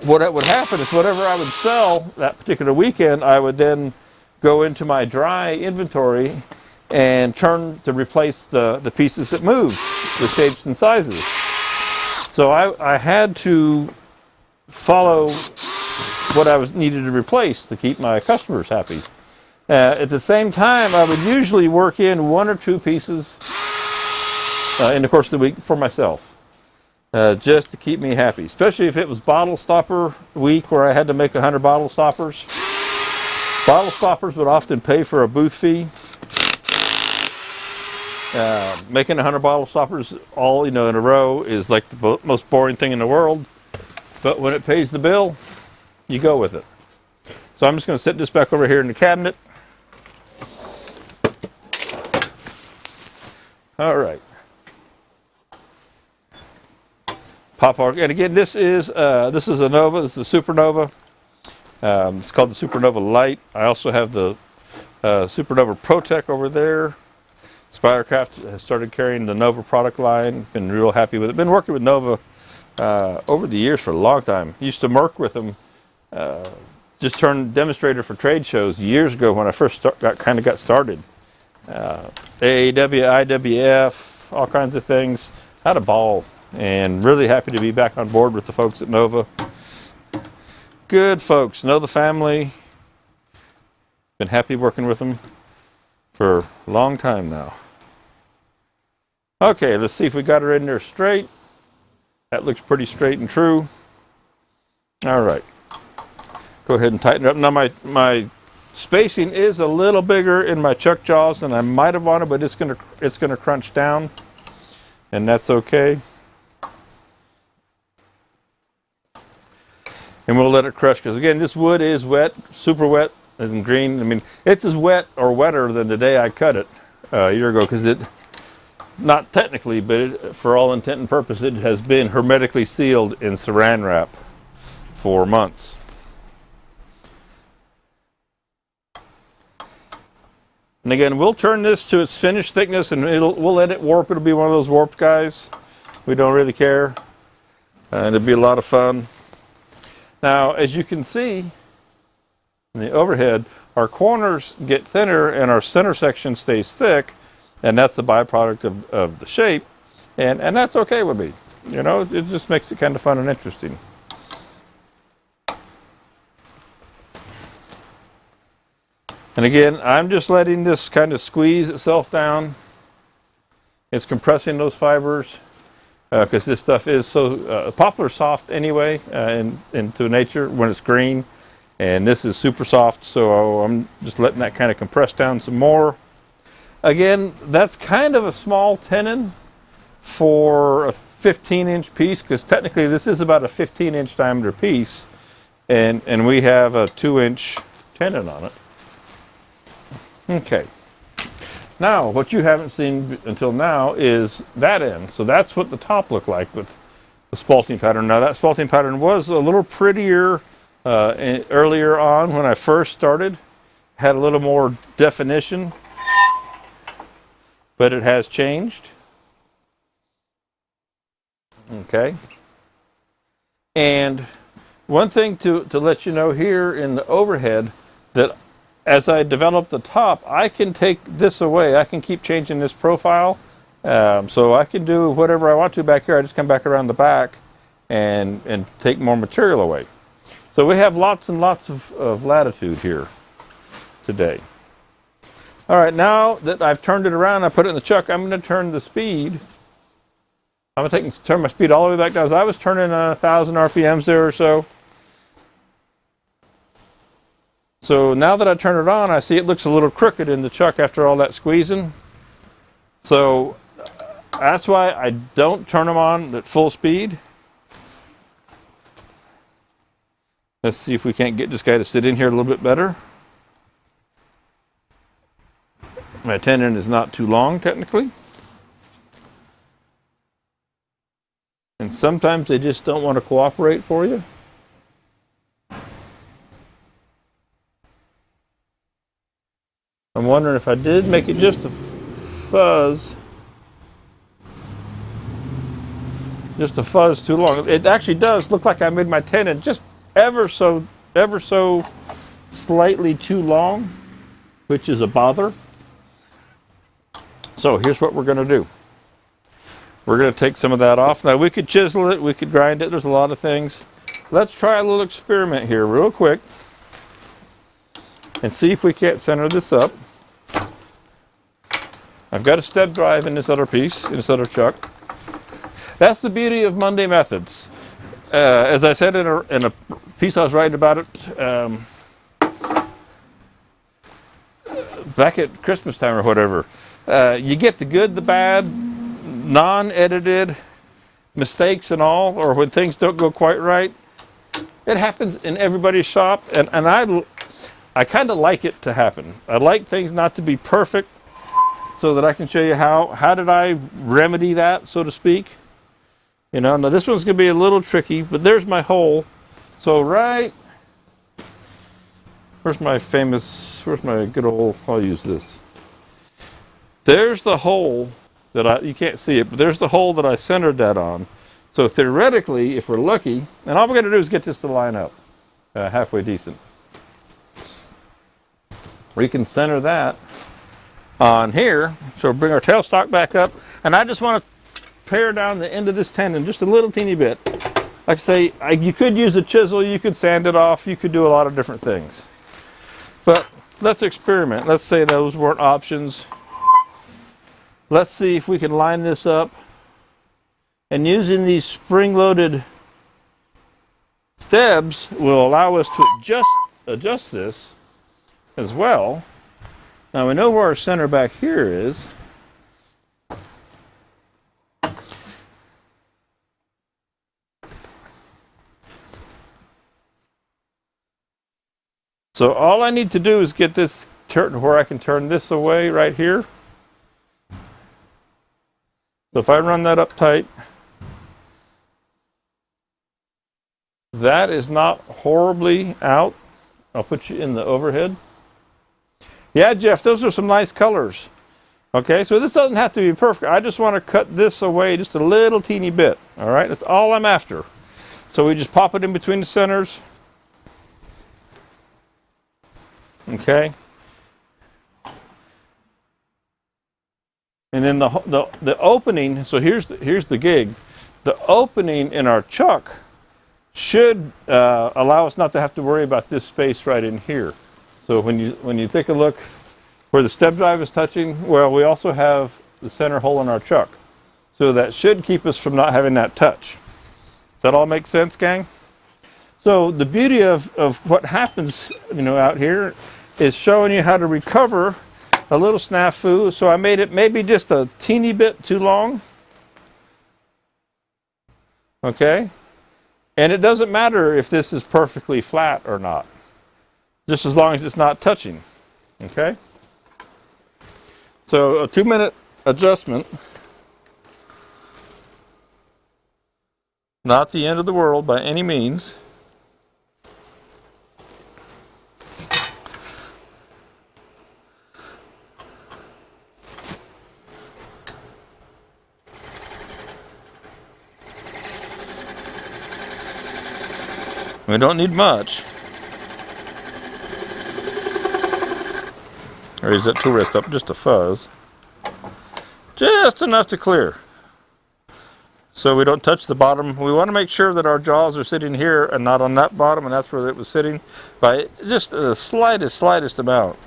S1: what would happen is whatever I would sell that particular weekend, I would then go into my dry inventory and turn to replace the pieces that moved, the shapes and sizes. So I had to follow what I needed to replace to keep my customers happy. At the same time, I would usually work in 1 or 2 pieces in the course of the week for myself, just to keep me happy, especially if it was bottle stopper week where I had to make 100 bottle stoppers. Bottle stoppers would often pay for a booth fee. Making 100 bottle stoppers all in a row is like the most boring thing in the world, but when it pays the bill, you go with it. So I'm just going to set this back over here in the cabinet. All right. Pop art, and again, this is a Nova. This is a Supernova. It's called the Supernova Light. I also have the Supernova ProTech over there. Spiracraft has started carrying the Nova product line. Been real happy with it. Been working with Nova over the years for a long time. Used to work with them. Just turned demonstrator for trade shows years ago when I first got started. AAW, IWF, all kinds of things. Had a ball. And really happy to be back on board with the folks at Nova. Good folks, know the family. Been happy working with them for a long time now. Okay, let's see if we got her in there straight. That looks pretty straight and true. All right. Go ahead and tighten it up. Now my spacing is a little bigger in my chuck jaws than I might have wanted, but it's gonna crunch down, and that's okay. And we'll let it crush, because again, this wood is wet, super wet and green. I mean, it's as wet or wetter than the day I cut it a year ago, because not technically, but for all intent and purpose, it has been hermetically sealed in saran wrap for months. And again, we'll turn this to its finished thickness, and we'll let it warp. It'll be one of those warped guys. We don't really care, and it'll be a lot of fun. Now, as you can see in the overhead, our corners get thinner and our center section stays thick, and that's the byproduct of the shape, and that's okay with me. You know, it just makes it kind of fun and interesting. And again, I'm just letting this kind of squeeze itself down. It's compressing those fibers. Because this stuff is so poplar soft anyway into nature when it's green, and this is super soft, so I'm just letting that kind of compress down some more. Again, that's kind of a small tenon for a 15-inch piece, because technically this is about a 15-inch diameter piece, and we have a 2-inch tenon on it. Okay, Now, what you haven't seen until now is that end. So that's what the top looked like with the spalting pattern. Now that spalting pattern was a little prettier earlier on when I first started. Had a little more definition, but it has changed. Okay. And one thing to let you know here in the overhead, that as I develop the top, I can take this away. I can keep changing this profile. So I can do whatever I want to back here. I just come back around the back and take more material away. So we have lots and lots of latitude here today. All right, now that I've turned it around, I put it in the chuck, I'm going to turn the speed. I'm going to turn my speed all the way back down. As I was turning 1,000 RPMs there or so. So now that I turn it on, I see it looks a little crooked in the chuck after all that squeezing. So that's why I don't turn them on at full speed. Let's see if we can't get this guy to sit in here a little bit better. My tendon is not too long, technically. And sometimes they just don't want to cooperate for you. I'm wondering if I did make it just a fuzz too long. It actually does look like I made my tendon just ever so slightly too long, which is a bother. So here's what we're going to do. We're going to take some of that off. Now we could chisel it, we could grind it, there's a lot of things. Let's try a little experiment here real quick and see if we can't center this up. I've got a step drive in this other piece, in this other chuck. That's the beauty of Monday methods. As I said in a piece I was writing about it back at Christmas time or whatever, you get the good, the bad, non-edited mistakes and all, or when things don't go quite right. It happens in everybody's shop, and I kind of like it to happen. I like things not to be perfect, so that I can show you how did I remedy that, so to speak. You know, now this one's going to be a little tricky, but there's my hole. So where's my good old, I'll use this. There's the hole that you can't see it, but there's the hole that I centered that on. So theoretically, if we're lucky, and all we're going to do is get this to line up halfway decent. We can center that on here. So bring our tailstock back up, and I just want to pare down the end of this tendon just a little teeny bit. Like I say, you could use a chisel, you could sand it off, you could do a lot of different things. But let's experiment. Let's say those weren't options. Let's see if we can line this up. And using these spring-loaded stabs will allow us to adjust this as well. Now we know where our center back here is. So all I need to do is get this turned where I can turn this away right here. So if I run that up tight, that is not horribly out. I'll put you in the overhead. Yeah, Jeff, those are some nice colors. Okay, so this doesn't have to be perfect. I just want to cut this away just a little teeny bit. All right, that's all I'm after. So we just pop it in between the centers. Okay. And then the opening, so here's the gig. The opening in our chuck should allow us not to have to worry about this space right in here. So when you take a look where the step drive is touching, well, we also have the center hole in our chuck. So that should keep us from not having that touch. Does that all make sense, gang? So the beauty of what happens, you know, out here is showing you how to recover a little snafu. So I made it maybe just a teeny bit too long. Okay? And it doesn't matter if this is perfectly flat or not, just as long as it's not touching. Okay? So a 2-minute adjustment, not the end of the world by any means. We don't need much. Or is that tourist up? Just a fuzz. Just enough to clear. So we don't touch the bottom. We want to make sure that our jaws are sitting here and not on that bottom, and that's where it was sitting by just the slightest amount.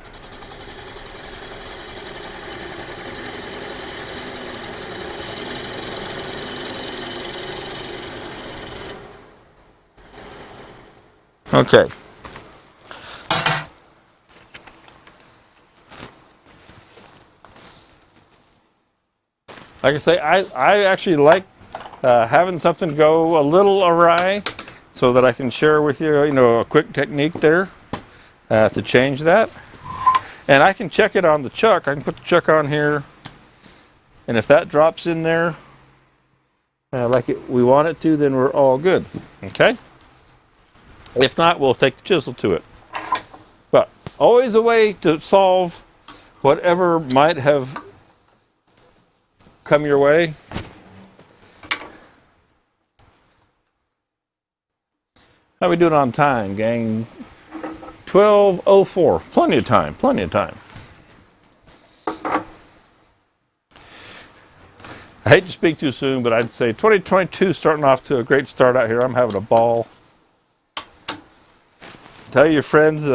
S1: Okay. Like I say, I actually like having something go a little awry so that I can share with you, a quick technique there to change that. And I can check it on the chuck. I can put the chuck on here, and if that drops in there like we want it to, then we're all good. Okay? If not, we'll take the chisel to it. But always a way to solve whatever might have come your way. How we doing on time, gang? 12:04. Plenty of time. Plenty of time. I hate to speak too soon, but I'd say 2022 starting off to a great start out here. I'm having a ball. Tell your friends,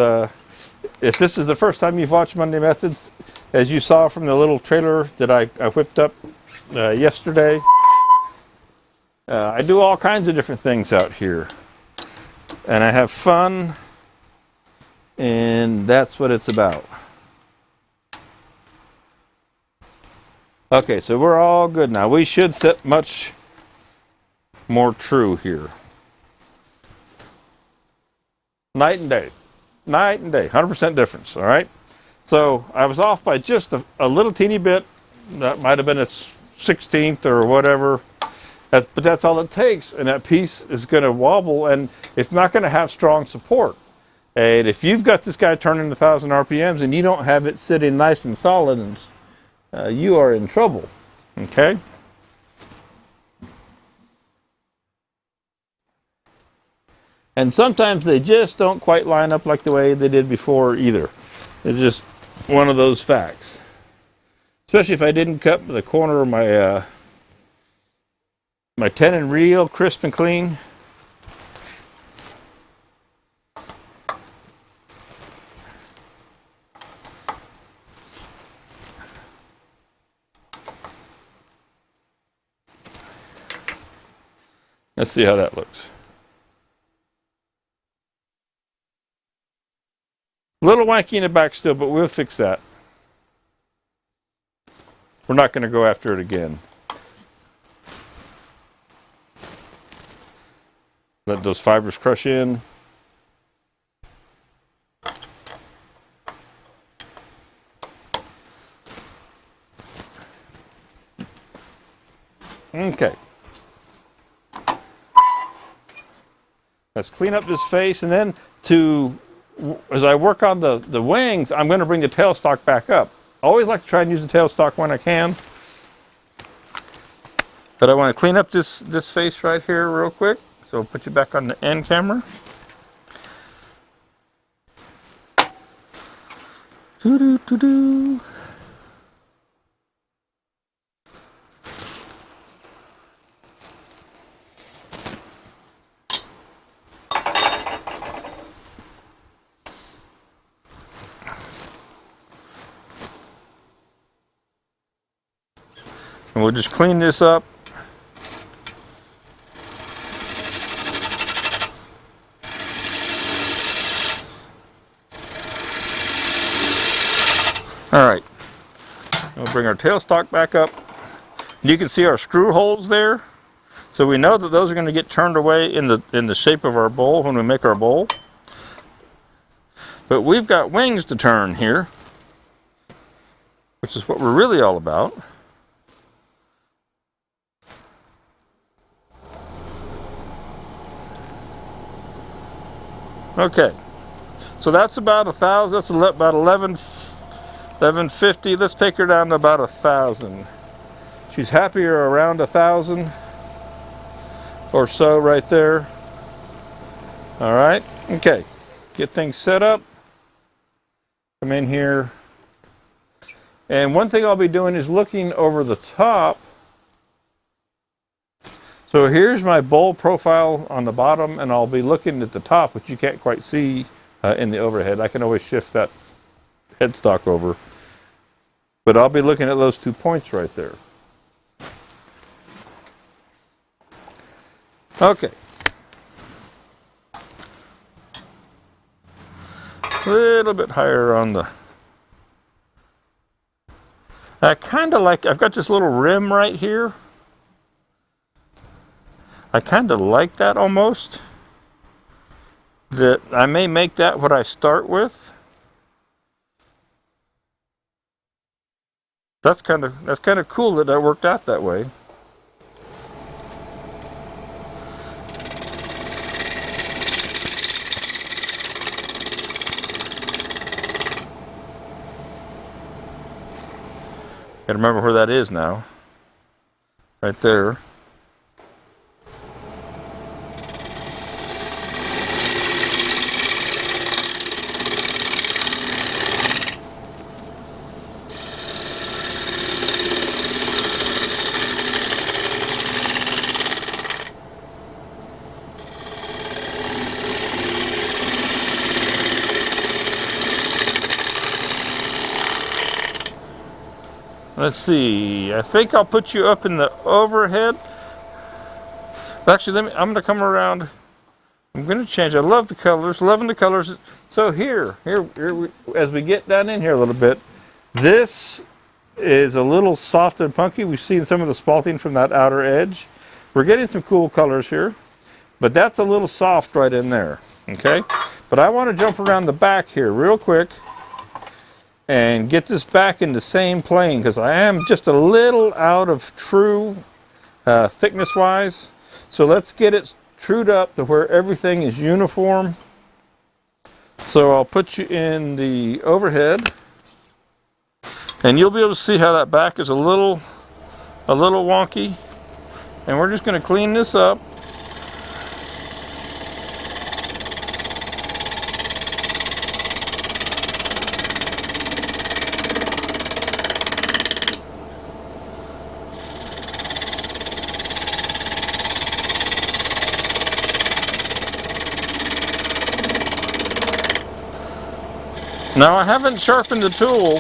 S1: if this is the first time you've watched Monday Methods, as you saw from the little trailer that I whipped up yesterday, I do all kinds of different things out here. And I have fun, and that's what it's about. Okay, so we're all good now. We should sit much more true here. Night and day. Night and day. 100% difference, all right? So I was off by just a little teeny bit. That might have been a 16th or whatever. But that's all it takes, and that piece is going to wobble, and it's not going to have strong support. And if you've got this guy turning 1,000 RPMs and you don't have it sitting nice and solid, and you are in trouble, okay? And sometimes they just don't quite line up like the way they did before either. It's just one of those facts. Especially if I didn't cut the corner of my my tenon real crisp and clean. Let's see how that looks. A little wanky in the back still, but we'll fix that. We're not going to go after it again. Let those fibers crush in. Okay. Let's clean up this face, and then as I work on the wings, I'm going to bring the tailstock back up. I always like to try and use the tailstock when I can. But I want to clean up this face right here real quick. So I'll put you back on the end camera. Doo-doo-doo-doo. And we'll just clean this up. All right, we'll bring our tailstock back up. You can see our screw holes there. So we know that those are going to get turned away in the shape of our bowl when we make our bowl. But we've got wings to turn here, which is what we're really all about. Okay, so that's about 1,000. That's about 1150. Let's take her down to about 1,000. She's happier around 1,000 or so right there. All right, okay, get things set up. Come in here. And one thing I'll be doing is looking over the top. So here's my bowl profile on the bottom, and I'll be looking at the top, which you can't quite see in the overhead. I can always shift that headstock over. But I'll be looking at those 2 points right there. Okay. A little bit higher on the... I kind of like, I've got this little rim right here. I kind of like that almost. That I may make that what I start with. That's kind of cool that that worked out that way. Gotta remember where that is now. Right there. Let's see, I think I'll put you up in the overhead. Actually, I'm gonna come around. I'm gonna change, I love the colors, loving the colors. So here, as we get down in here a little bit, this is a little soft and punky. We've seen some of the spalting from that outer edge. We're getting some cool colors here, but that's a little soft right in there, okay? But I wanna jump around the back here real quick and get this back in the same plane, because I am just a little out of true thickness wise. So let's get it trued up to where everything is uniform. So I'll put you in the overhead, and you'll be able to see how that back is a little wonky. And we're just going to clean this up. Now I haven't sharpened the tool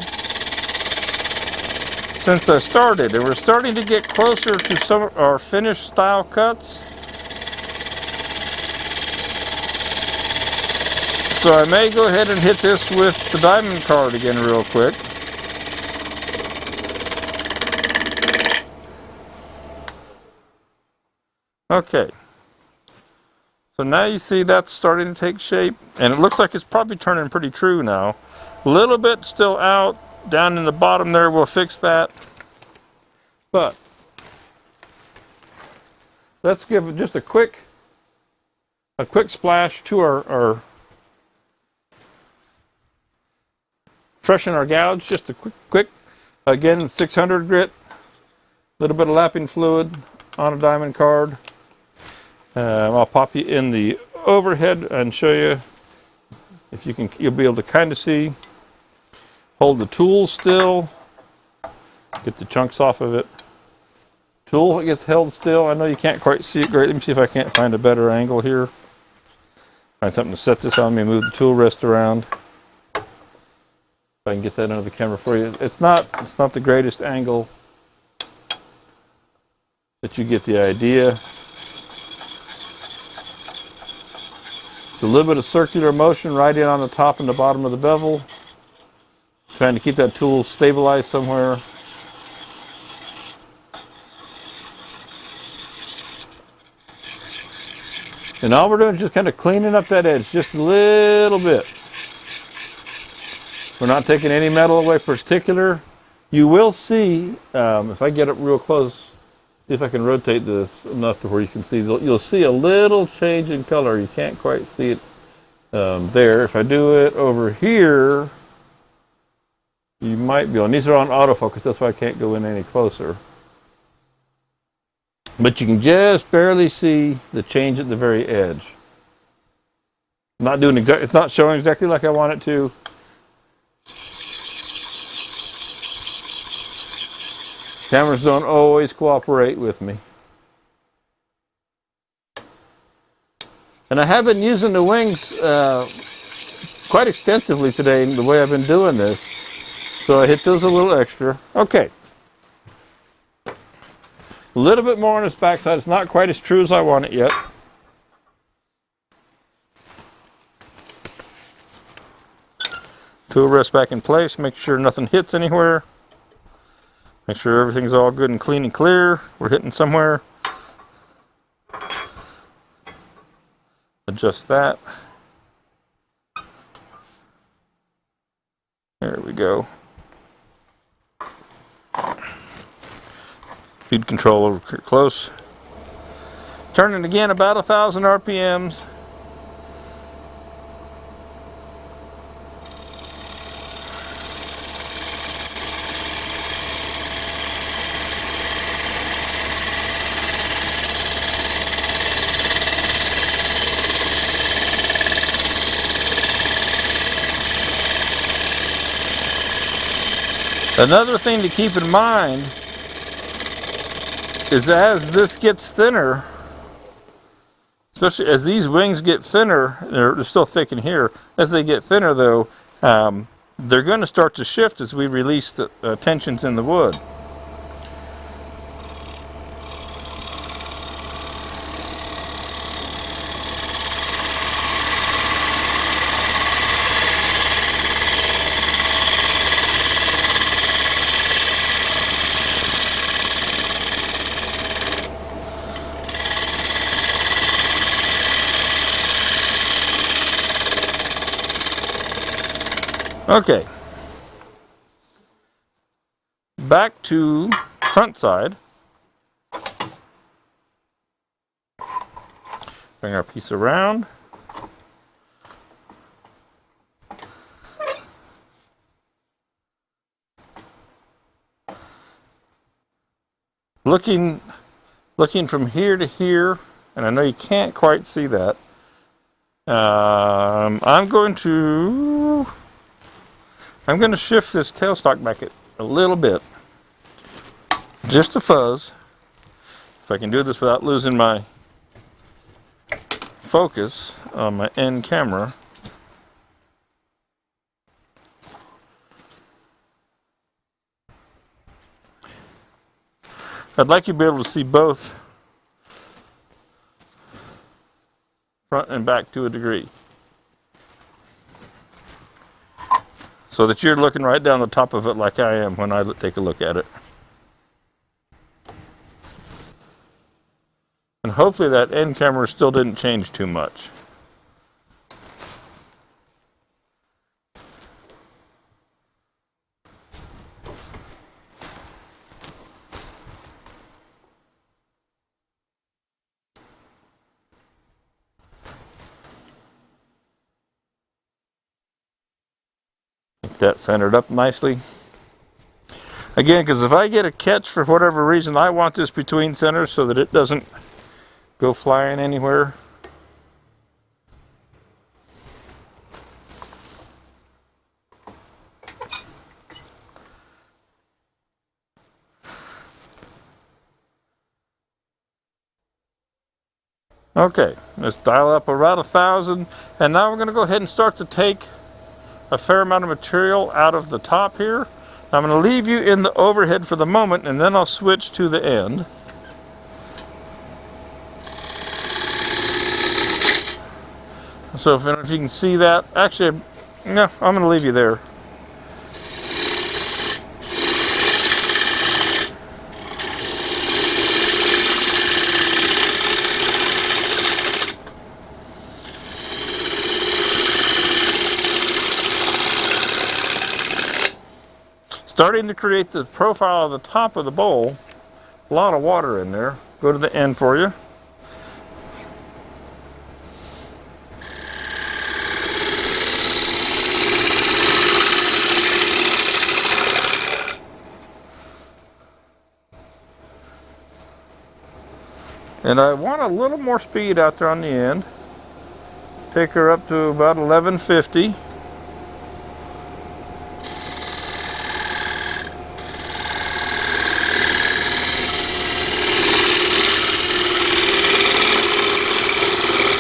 S1: since I started, and we're starting to get closer to some of our finished style cuts. So I may go ahead and hit this with the diamond card again real quick. Okay. So now you see that's starting to take shape, and it looks like it's probably turning pretty true now. A little bit still out down in the bottom there, we'll fix that. But let's give it just a quick splash to our freshen our gouge, just a quick, again 600 grit, a little bit of lapping fluid on a diamond card. I'll pop you in the overhead and show you if you can. You'll be able to kind of see. Hold the tool still. Get the chunks off of it. Tool gets held still. I know you can't quite see it great. Let me see if I can't find a better angle here. Find something to set this on me. Move the tool rest around. If I can get that under the camera for you. It's not the greatest angle, but you get the idea. It's a little bit of circular motion right in on the top and the bottom of the bevel. Trying to keep that tool stabilized somewhere. And all we're doing is just kind of cleaning up that edge just a little bit. We're not taking any metal away particular. You will see, if I get up real close, see if I can rotate this enough to where you can see, you'll see a little change in color. You can't quite see it there. If I do it over here, you might be on. These are on autofocus, that's why I can't go in any closer. But you can just barely see the change at the very edge. Not doing it's not showing exactly like I want it to. Cameras don't always cooperate with me. And I have been using the wings quite extensively today, the way I've been doing this. So I hit those a little extra. Okay. A little bit more on this backside. It's not quite as true as I want it yet. Tool rest back in place. Make sure nothing hits anywhere. Make sure everything's all good and clean and clear. We're hitting somewhere. Adjust that. There we go. Speed control over close. Turning again about 1,000 RPMs. Another thing to keep in mind is as this gets thinner, especially as these wings get thinner, they're still thick in here, as they get thinner though, they're going to start to shift as we release the tensions in the wood. Okay, back to front side. Bring our piece around. Looking from here to here, and I know you can't quite see that. I'm going to shift this tailstock back a little bit, just a fuzz. If I can do this without losing my focus on my end camera. I'd like you to be able to see both front and back to a degree, so that you're looking right down the top of it like I am when I take a look at it. And hopefully that end camera still didn't change too much. That centered up nicely. Again, because if I get a catch for whatever reason, I want this between centers so that it doesn't go flying anywhere. Okay, let's dial up around 1,000, and now we're going to go ahead and start to take a fair amount of material out of the top here. I'm going to leave you in the overhead for the moment, and then I'll switch to the end. So if you can see that, actually, no, I'm going to leave you there. starting to create the profile of the top of the bowl. A lot of water in there. Go to the end for you. And I want a little more speed out there on the end. Take her up to about 1150.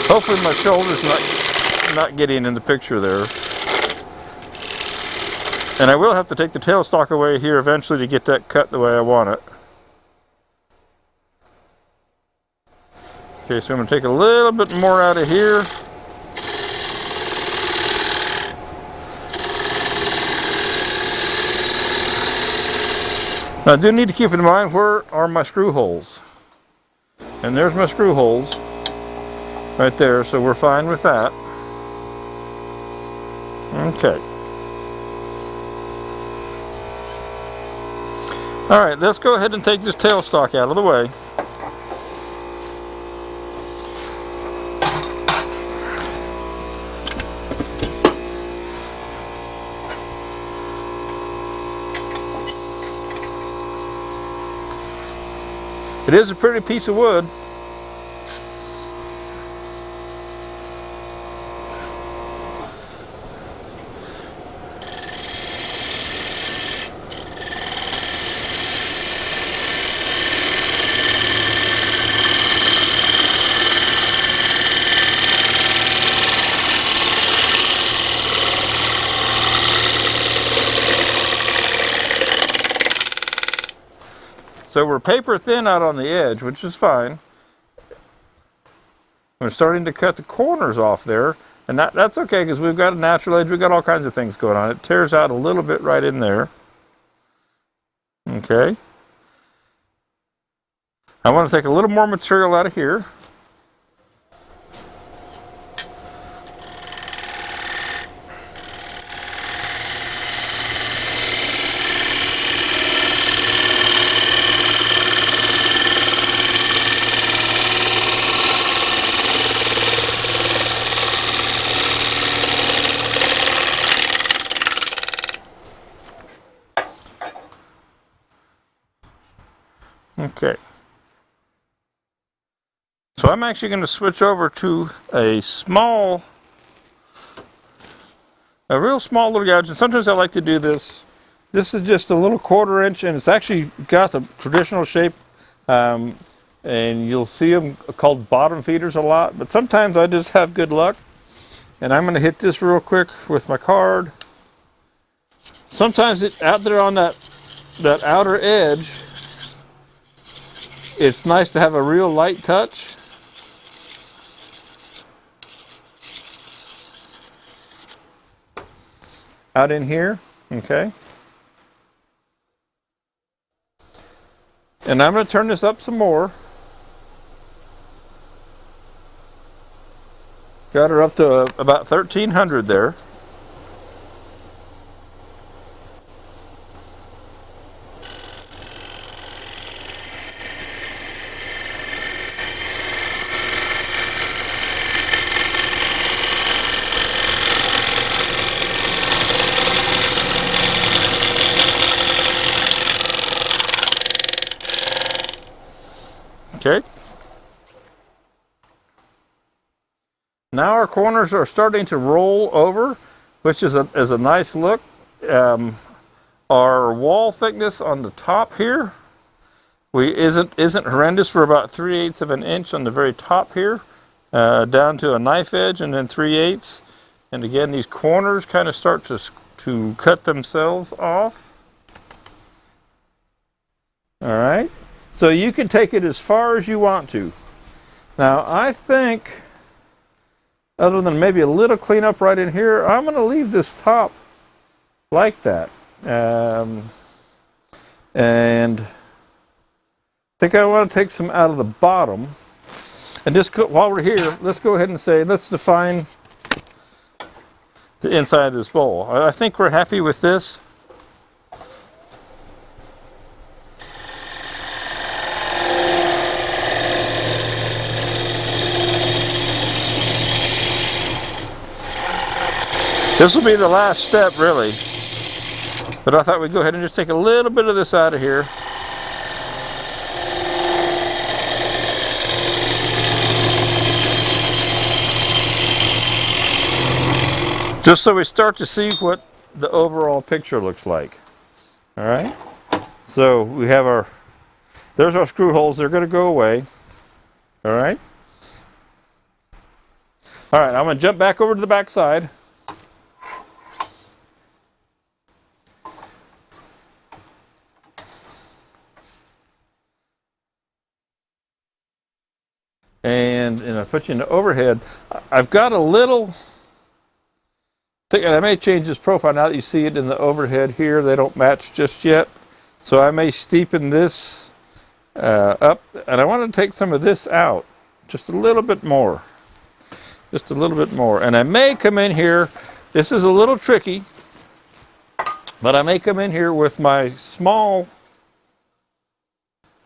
S1: Hopefully my shoulder's not getting in the picture there. And I will have to take the tailstock away here eventually to get that cut the way I want it. Okay, so I'm going to take a little bit more out of here. Now I do need to keep in mind where are my screw holes. And there's my screw holes right there, so we're fine with that. Okay. All right, let's go ahead and take this tailstock out of the way. It is a pretty piece of wood. So we're paper thin out on the edge, which is fine. We're starting to cut the corners off there, and that's okay because we've got a natural edge, we've got all kinds of things going on. It tears out a little bit right in there. Okay. I want to take a little more material out of here. Okay, so I'm actually going to switch over to a real small little gouge, and sometimes I like to do this. This is just a little 1/4 inch, and it's actually got the traditional shape, and you'll see them called bottom feeders a lot, but sometimes I just have good luck, and I'm going to hit this real quick with my card. Sometimes it's out there on that outer edge. It's nice to have a real light touch. Out in here, okay. And I'm going to turn this up some more. Got her up to about 1300 there. Okay. Now our corners are starting to roll over, which is a nice look. Our wall thickness on the top here isn't horrendous. We're about 3/8 of an inch on the very top here, down to a knife edge, and then 3/8. And again, these corners kind of start to cut themselves off. All right. So you can take it as far as you want to. Now I think, other than maybe a little cleanup right in here, I'm going to leave this top like that. And I think I want to take some out of the bottom. And just while we're here, let's go ahead and let's define the inside of this bowl. I think we're happy with this. This will be the last step, really. But I thought we'd go ahead and just take a little bit of this out of here. Just so we start to see what the overall picture looks like. All right. So we have there's our screw holes. They're going to go away. All right. All right. I'm going to jump back over to the back side. And I put you into overhead. I've got a little. And I may change this profile now that you see it in the overhead here. They don't match just yet. So I may steepen this up. And I want to take some of this out. Just a little bit more. Just a little bit more. And I may come in here. This is a little tricky. But I may come in here with my small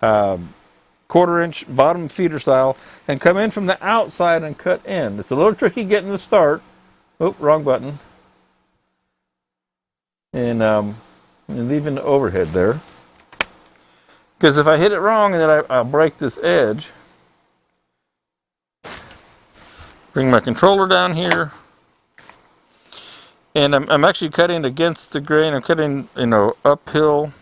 S1: 1/4-inch bottom feeder style. And come in from the outside and cut in. It's a little tricky getting the start. Oh, wrong button. And leaving the overhead there. Because if I hit it wrong and then I'll break this edge. Bring my controller down here. And I'm actually cutting against the grain. I'm cutting, uphill.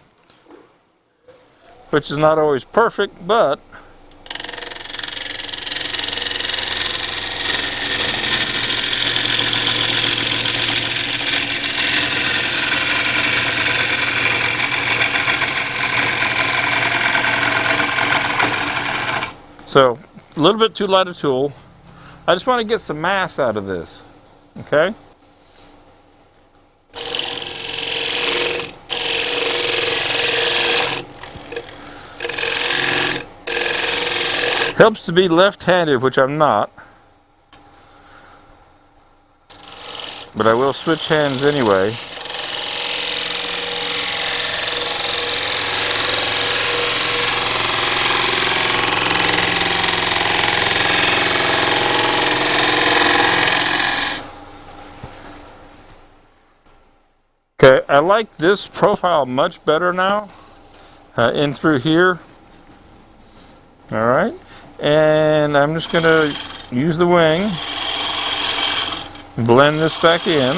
S1: Which is not always perfect, but so, a little bit too light a tool. I just want to get some mass out of this, okay? Helps to be left-handed, which I'm not. But I will switch hands anyway. Okay, I like this profile much better now, in through here. All right, and I'm just gonna use the wing, blend this back in.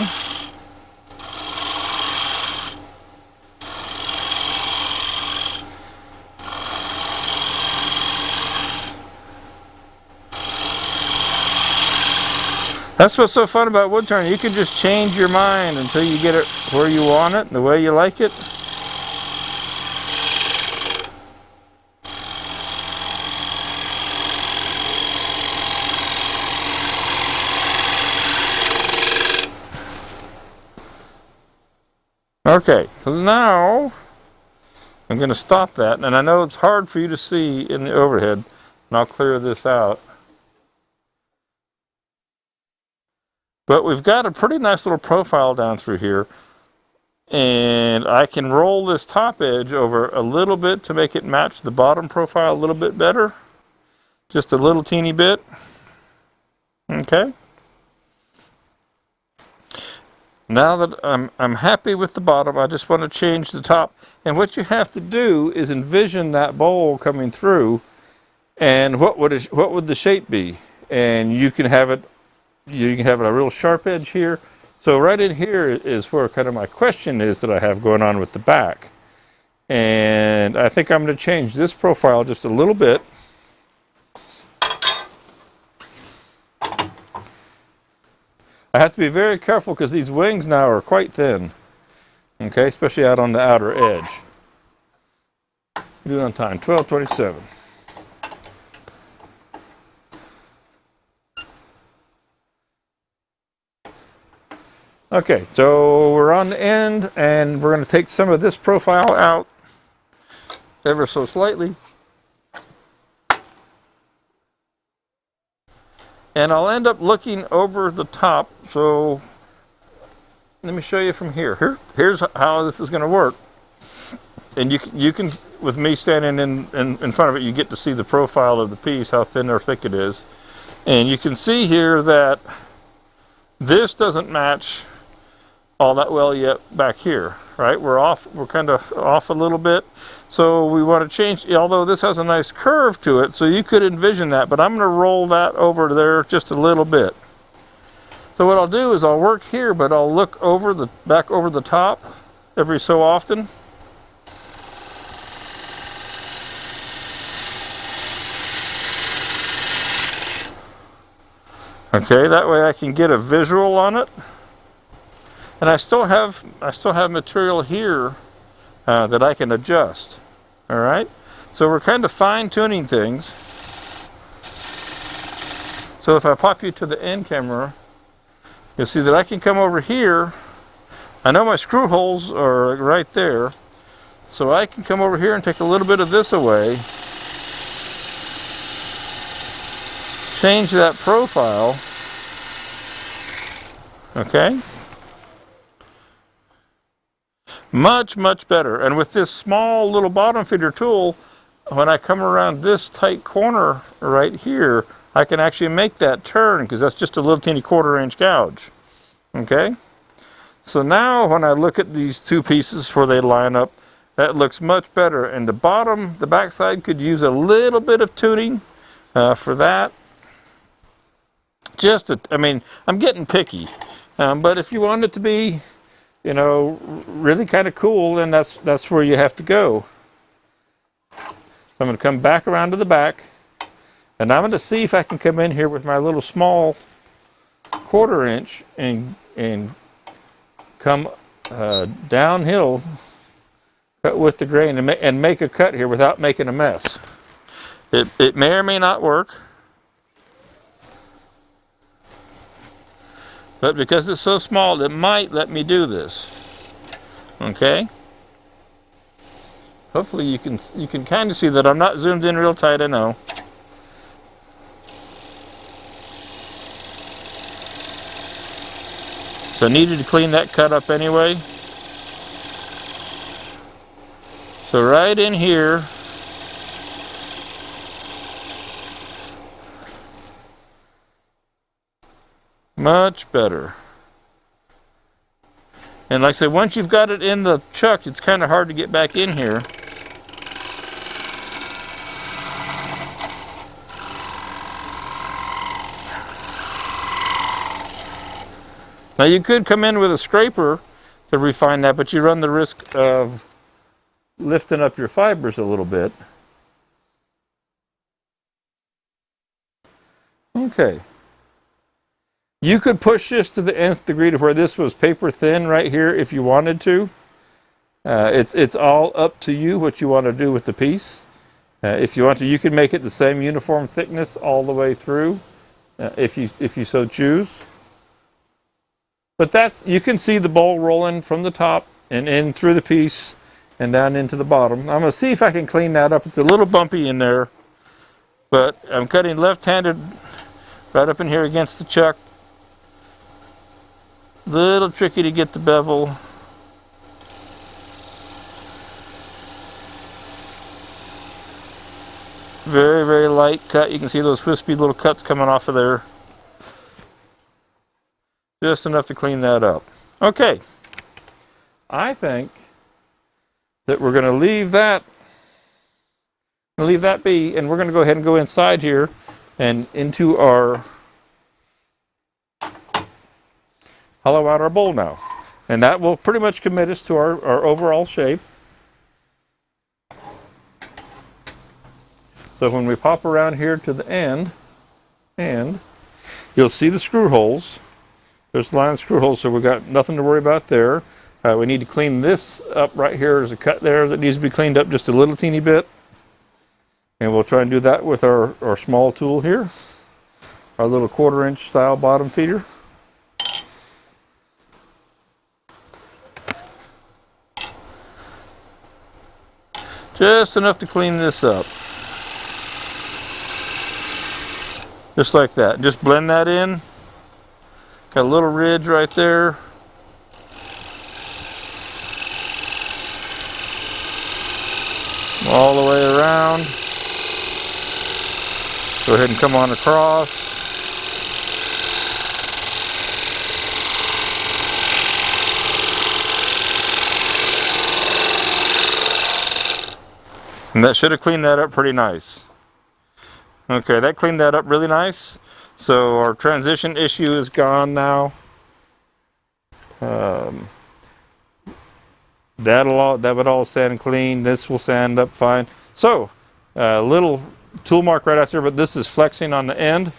S1: That's what's so fun about wood turning. You can just change your mind until you get it where you want it, the way you like it. Okay, so now I'm going to stop that, and I know it's hard for you to see in the overhead, and I'll clear this out. But we've got a pretty nice little profile down through here. And I can roll this top edge over a little bit to make it match the bottom profile a little bit better. Just a little teeny bit. Okay. Now that I'm happy with the bottom, I just want to change the top. And what you have to do is envision that bowl coming through. And what would the shape be? And you can have it. You can have a real sharp edge here. So right in here is where kind of my question is that I have going on with the back. And I think I'm going to change this profile just a little bit. I have to be very careful because these wings now are quite thin. Okay, especially out on the outer edge. Do it on time, 12:27. Okay, so we're on the end, and we're going to take some of this profile out ever so slightly. And I'll end up looking over the top, so let me show you from here. Here's how this is going to work. And you can, with me standing in front of it, you get to see the profile of the piece, how thin or thick it is. And you can see here that this doesn't match all that well yet back here, right? We're kind of off a little bit. So we want to change, although this has a nice curve to it, so you could envision that, but I'm going to roll that over there just a little bit. So what I'll do is I'll work here, but I'll look over back over the top every so often. Okay, that way I can get a visual on it. And I still have material here that I can adjust. All right, so we're kind of fine-tuning things. So if I pop you to the end camera, you'll see that I can come over here. I know my screw holes are right there, so I can come over here and take a little bit of this away, change that profile. Okay, much better. And with this small little bottom feeder tool, when I come around this tight corner right here, I can actually make that turn, because that's just a little teeny 1/4 inch gouge. Okay, so now when I look at these two pieces where they line up, that looks much better. And the backside could use a little bit of tuning for that. I mean, I'm getting picky, but if you want it to be, you know, really kind of cool, then that's where you have to go. So I'm going to come back around to the back, and I'm going to see if I can come in here with my little small 1/4 inch and come downhill, cut with the grain, and make a cut here without making a mess. It may or may not work, but because it's so small, it might let me do this. Okay. Hopefully you can kind of see that I'm not zoomed in real tight. I know. So I needed to clean that cut up anyway. So right in here, much better. And like I said, once you've got it in the chuck, it's kind of hard to get back in here. Now you could come in with a scraper to refine that, but you run the risk of lifting up your fibers a little bit. Okay. You could push this to the nth degree to where this was paper thin right here if you wanted to. It's all up to you what you want to do with the piece. If you want to, you can make it the same uniform thickness all the way through, if you so choose. But you can see the bowl rolling from the top and in through the piece and down into the bottom. I'm going to see if I can clean that up. It's a little bumpy in there, but I'm cutting left-handed right up in here against the chuck. Little tricky to get the bevel. Very, very light cut. You can see those wispy little cuts coming off of there. Just enough to clean that up. Okay. I think that we're going to leave that be, and we're going to go ahead and go inside here and into our hollow out our bowl now. And that will pretty much commit us to our overall shape. So when we pop around here to the end, you'll see the screw holes. There's line screw holes, so we've got nothing to worry about there. We need to clean this up right here. There's a cut there that needs to be cleaned up just a little teeny bit. And we'll try and do that with our small tool here. Our little 1/4 inch style bottom feeder. Just enough to clean this up. Just like that. Just blend that in. Got a little ridge right there. All the way around. Go ahead and come on across. And that should have cleaned that up pretty nice. Okay, that cleaned that up really nice. So our transition issue is gone now. That would all sand clean. This will sand up fine. So little tool mark right out there, but this is flexing on the end.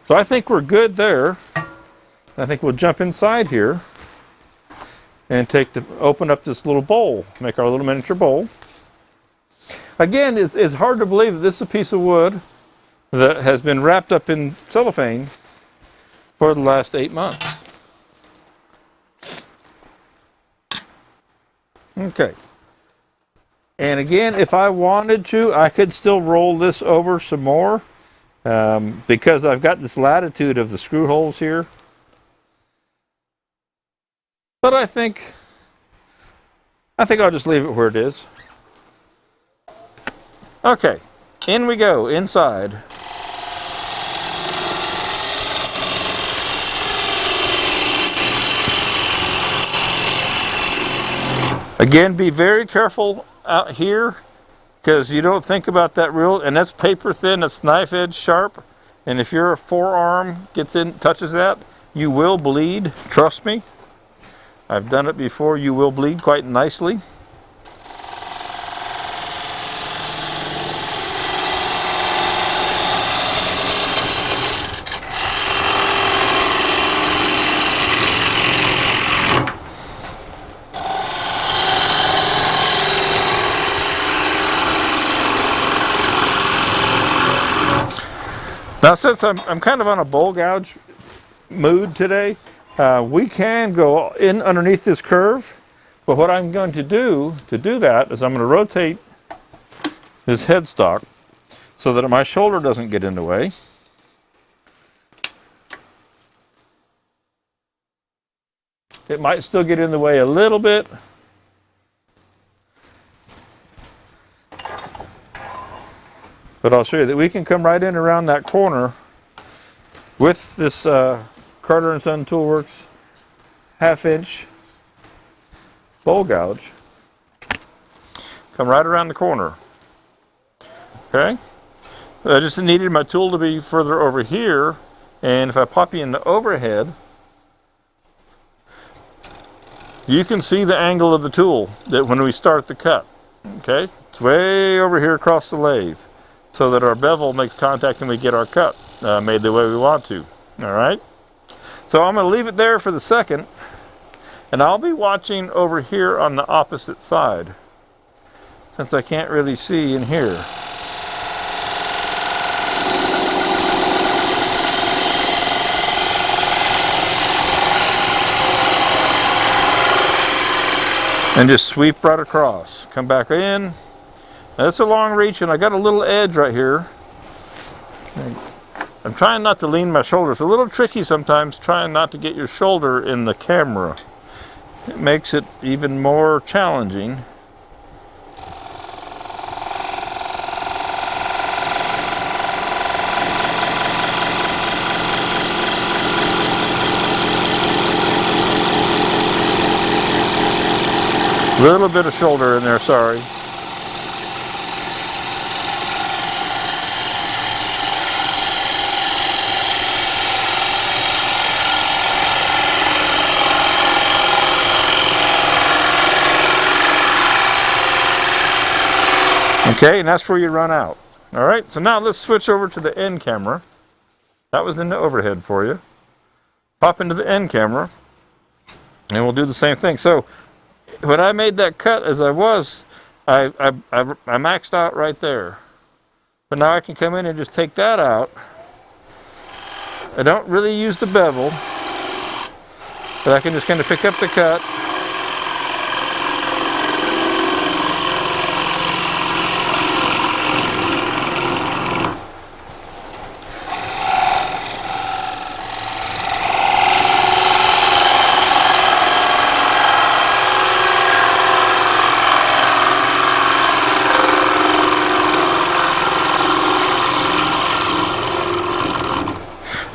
S1: So I think we're good there. I think we'll jump inside here and open up this little bowl, make our little miniature bowl. Again, it's hard to believe that this is a piece of wood that has been wrapped up in cellophane for the last 8 months. Okay. And again, if I wanted to, I could still roll this over some more because I've got this latitude of the screw holes here. But I think I'll just leave it where it is. Okay, in we go, inside. Again, be very careful out here because you don't think about that and that's paper thin, it's knife edge sharp. And if your forearm touches that, you will bleed, trust me. I've done it before, you will bleed quite nicely. Now, since I'm kind of on a bowl gouge mood today, we can go in underneath this curve, but what I'm going to do that is I'm going to rotate this headstock so that my shoulder doesn't get in the way. It might still get in the way a little bit. But I'll show you that we can come right in around that corner with this Carter & Son Toolworks 1/2 inch bowl gouge. Come right around the corner. Okay? I just needed my tool to be further over here, and if I pop you in the overhead, you can see the angle of the tool that when we start the cut. Okay? It's way over here across the lathe, so that our bevel makes contact and we get our cut made the way we want to. All right? So I'm going to leave it there for the second, and I'll be watching over here on the opposite side, since I can't really see in here. And just sweep right across. Come back in. That's a long reach, and I got a little edge right here. I'm trying not to lean my shoulder. It's a little tricky sometimes trying not to get your shoulder in the camera. It makes it even more challenging. A little bit of shoulder in there, sorry. Okay, and that's where you run out. All right, so now let's switch over to the end camera. That was in the overhead for you. Pop into the end camera, and we'll do the same thing. So when I made that cut as I maxed out right there. But now I can come in and just take that out. I don't really use the bevel, but I can just kind of pick up the cut.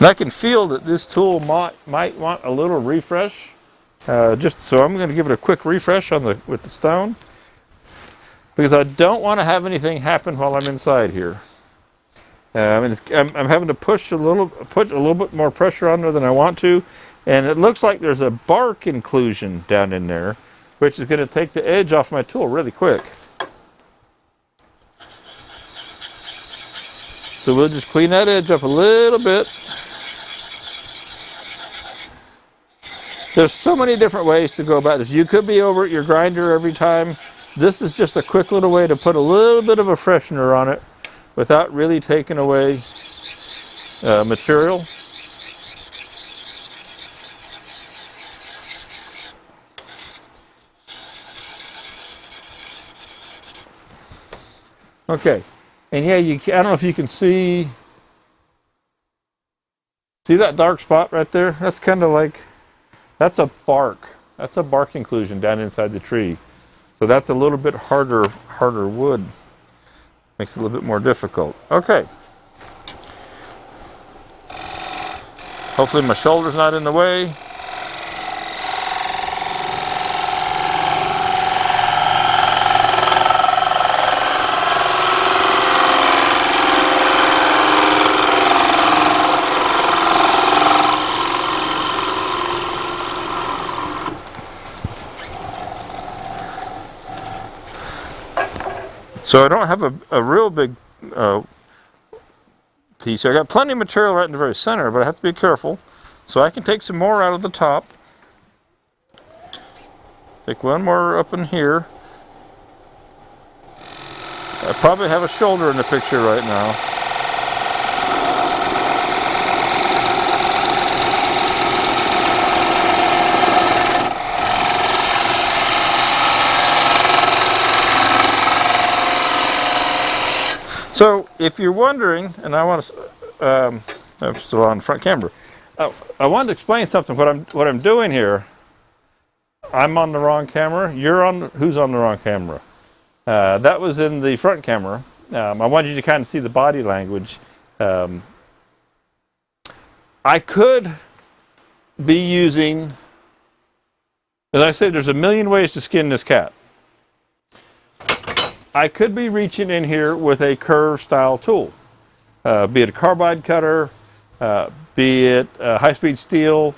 S1: And I can feel that this tool might want a little refresh. So I'm going to give it a quick refresh with the stone. because I don't want to have anything happen while I'm inside here. I'm having to put a little bit more pressure on there than I want to, and it looks like there's a bark inclusion down in there, which is going to take the edge off my tool really quick. So we'll just clean that edge up a little bit. There's so many different ways to go about this. You could be over at your grinder every time. This is just a quick little way to put a little bit of a freshener on it without really taking away material. Okay, and yeah, I don't know if you can see that dark spot right there? That's kind of like, that's a bark. That's a bark inclusion down inside the tree. So that's a little bit harder wood. Makes it a little bit more difficult. Okay. Hopefully my shoulder's not in the way. So I don't have a real big piece. I got plenty of material right in the very center, but I have to be careful. So I can take some more out of the top. Take one more up in here. I probably have a shoulder in the picture right now. So if you're wondering, and I want to, I'm still on front camera. I wanted to explain something. What I'm doing here. I'm on the wrong camera. Who's on the wrong camera? That was in the front camera. I wanted you to kind of see the body language. I could be using, as I said, there's a million ways to skin this cat. I could be reaching in here with a curve style tool, be it a carbide cutter, be it high-speed steel,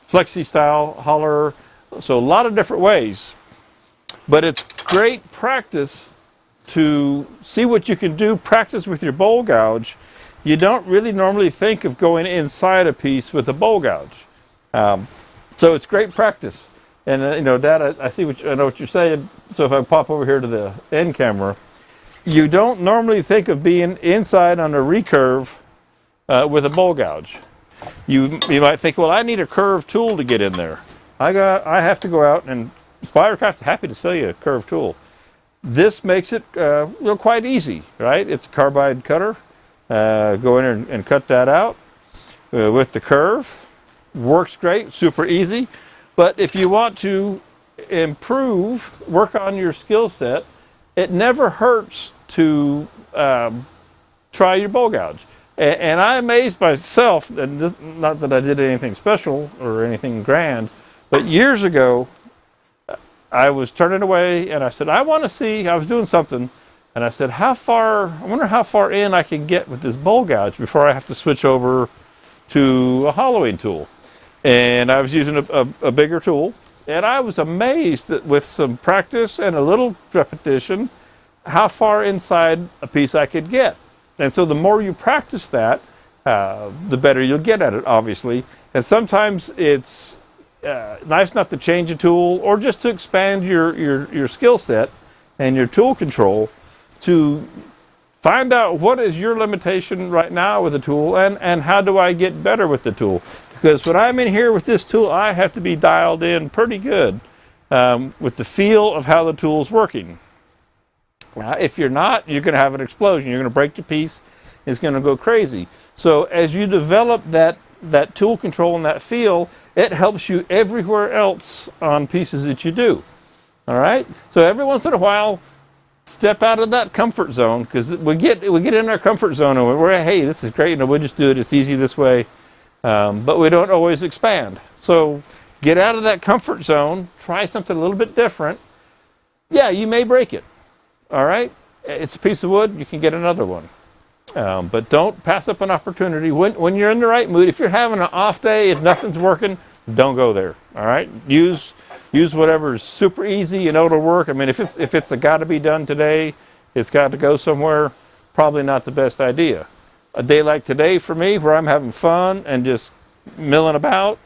S1: flexi style holler, so a lot of different ways. But it's great practice to see what you can do, practice with your bowl gouge. You don't really normally think of going inside a piece with a bowl gouge. So it's great practice. And you know, Dad, I know what you're saying. So if I pop over here to the end camera, you don't normally think of being inside on a recurve with a bowl gouge. You might think, well, I need a curved tool to get in there. I have to go out, and Spiracraft is happy to sell you a curved tool. This makes it quite easy, right? It's a carbide cutter. Go in and cut that out with the curve. Works great, super easy. But if you want to improve, work on your skill set, it never hurts to try your bowl gouge. And I amazed myself, and this, not that I did anything special or anything grand, but years ago, I was turning away and I said, I want to see, I was doing something, and I said, I wonder how far in I can get with this bowl gouge before I have to switch over to a hollowing tool. And I was using a bigger tool, and I was amazed that with some practice and a little repetition, how far inside a piece I could get. And so the more you practice that, the better you'll get at it, obviously. And sometimes it's nice enough to change a tool or just to expand your skill set and your tool control to find out what is your limitation right now with the tool, and how do I get better with the tool. Because when I'm in here with this tool, I have to be dialed in pretty good with the feel of how the tool's working. If you're not, you're going to have an explosion. You're going to break the piece. It's going to go crazy. So as you develop that tool control and that feel, it helps you everywhere else on pieces that you do. All right? So every once in a while, step out of that comfort zone, because we get in our comfort zone and we're, hey, this is great, and we'll just do it. It's easy this way. But we don't always expand. So get out of that comfort zone, try something a little bit different. yeah, you may break it. All right, it's a piece of wood. You can get another one, but don't pass up an opportunity when you're in the right mood. If you're having an off day, if nothing's working, don't go there. All right, use whatever is super easy. You know it'll work. I mean, if it's a got to be done today, it's got to go somewhere. Probably not the best idea. A day like today for me, where I'm having fun and just milling about.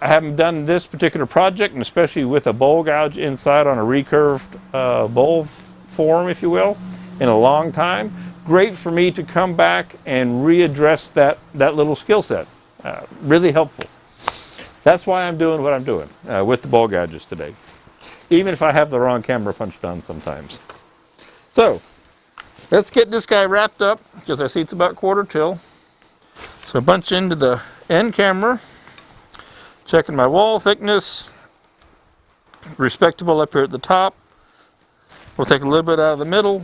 S1: I haven't done this particular project, and especially with a bowl gouge inside on a recurved bowl form, if you will, in a long time. Great for me to come back and readdress that little skill set. Really helpful. That's why I'm doing what I'm doing with the bowl gouges today, even if I have the wrong camera punched on sometimes. So let's get this guy wrapped up, because I see it's about quarter till. So bunch into the end camera. Checking my wall thickness, respectable up here at the top. We'll take a little bit out of the middle.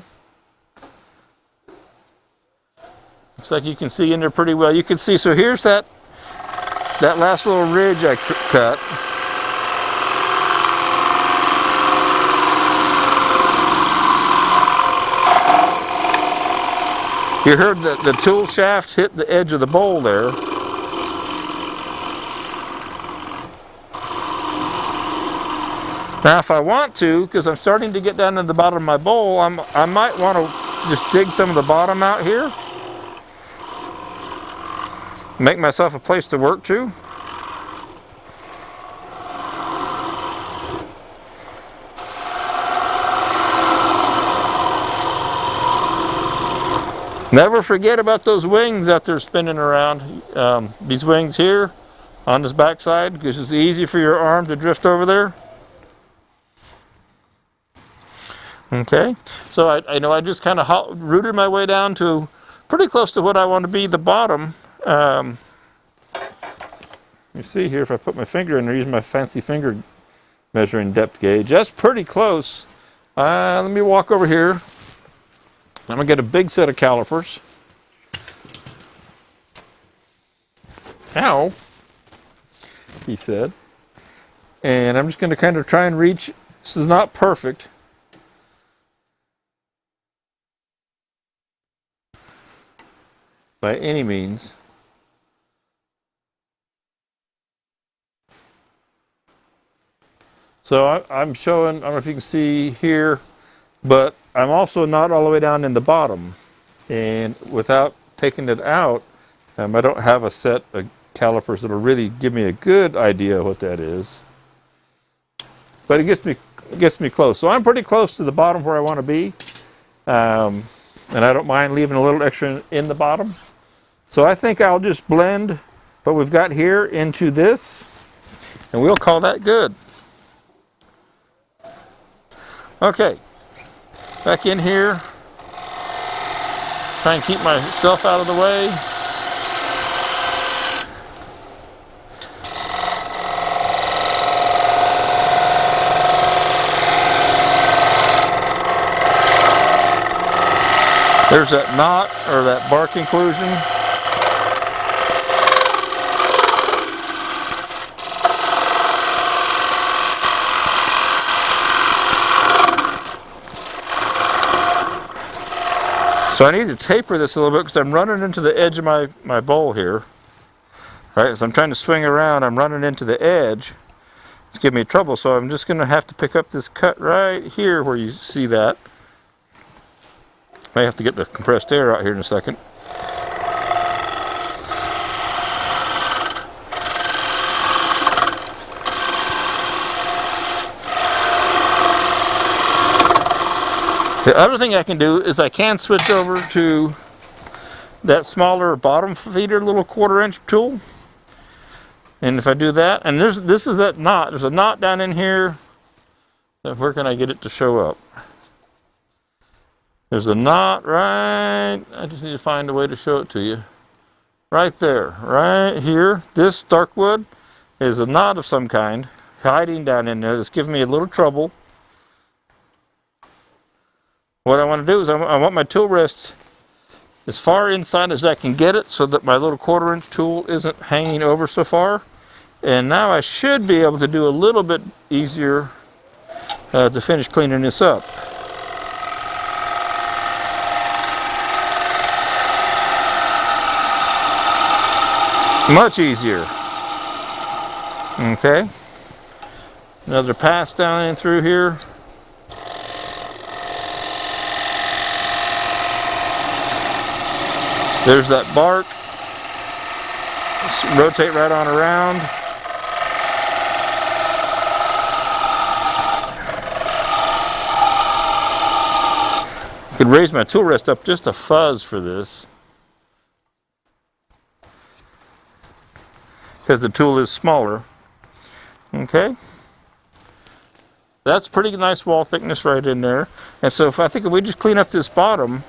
S1: Looks like you can see in there pretty well. You can see, so here's that last little ridge I cut. You heard the tool shaft hit the edge of the bowl there. Now if I want to, because I'm starting to get down to the bottom of my bowl, I might want to just dig some of the bottom out here. Make myself a place to work to. Never forget about those wings out there spinning around. These wings here on this backside, because it's easy for your arm to drift over there. Okay, so I know I just kind of rooted my way down to pretty close to what I want to be the bottom. You see here, if I put my finger in there, using my fancy finger measuring depth gauge, that's pretty close. Let me walk over here. I'm going to get a big set of calipers. Ow, he said. And I'm just going to kind of try and reach. This is not perfect. By any means. So I'm showing, I don't know if you can see here, but I'm also not all the way down in the bottom. And without taking it out, I don't have a set of calipers that'll really give me a good idea of what that is. But it gets me close. So I'm pretty close to the bottom where I want to be. And I don't mind leaving a little extra in the bottom. So I think I'll just blend what we've got here into this, and we'll call that good. Okay, back in here, try and keep myself out of the way. There's that knot, or that bark inclusion. So I need to taper this a little bit, because I'm running into the edge of my bowl here. Right, as I'm trying to swing around, I'm running into the edge. It's giving me trouble, so I'm just going to have to pick up this cut right here where you see that. I have to get the compressed air out here in a second. The other thing I can do is I can switch over to that smaller bottom feeder little 1/4 inch tool. And if I do that, and this is that knot. There's a knot down in here. Where can I get it to show up? There's a knot right, I just need to find a way to show it to you. Right there, right here. This dark wood is a knot of some kind hiding down in there that's giving me a little trouble. What I want to do is I want my tool rest as far inside as I can get it, so that my little 1/4 inch tool isn't hanging over so far. And now I should be able to do a little bit easier to finish cleaning this up. Much easier. Okay. Another pass down in through here. There's that bark. Just rotate right on around. I could raise my tool rest up just a fuzz for this, because the tool is smaller. Okay. That's pretty nice wall thickness right in there. And so if we just clean up this bottom,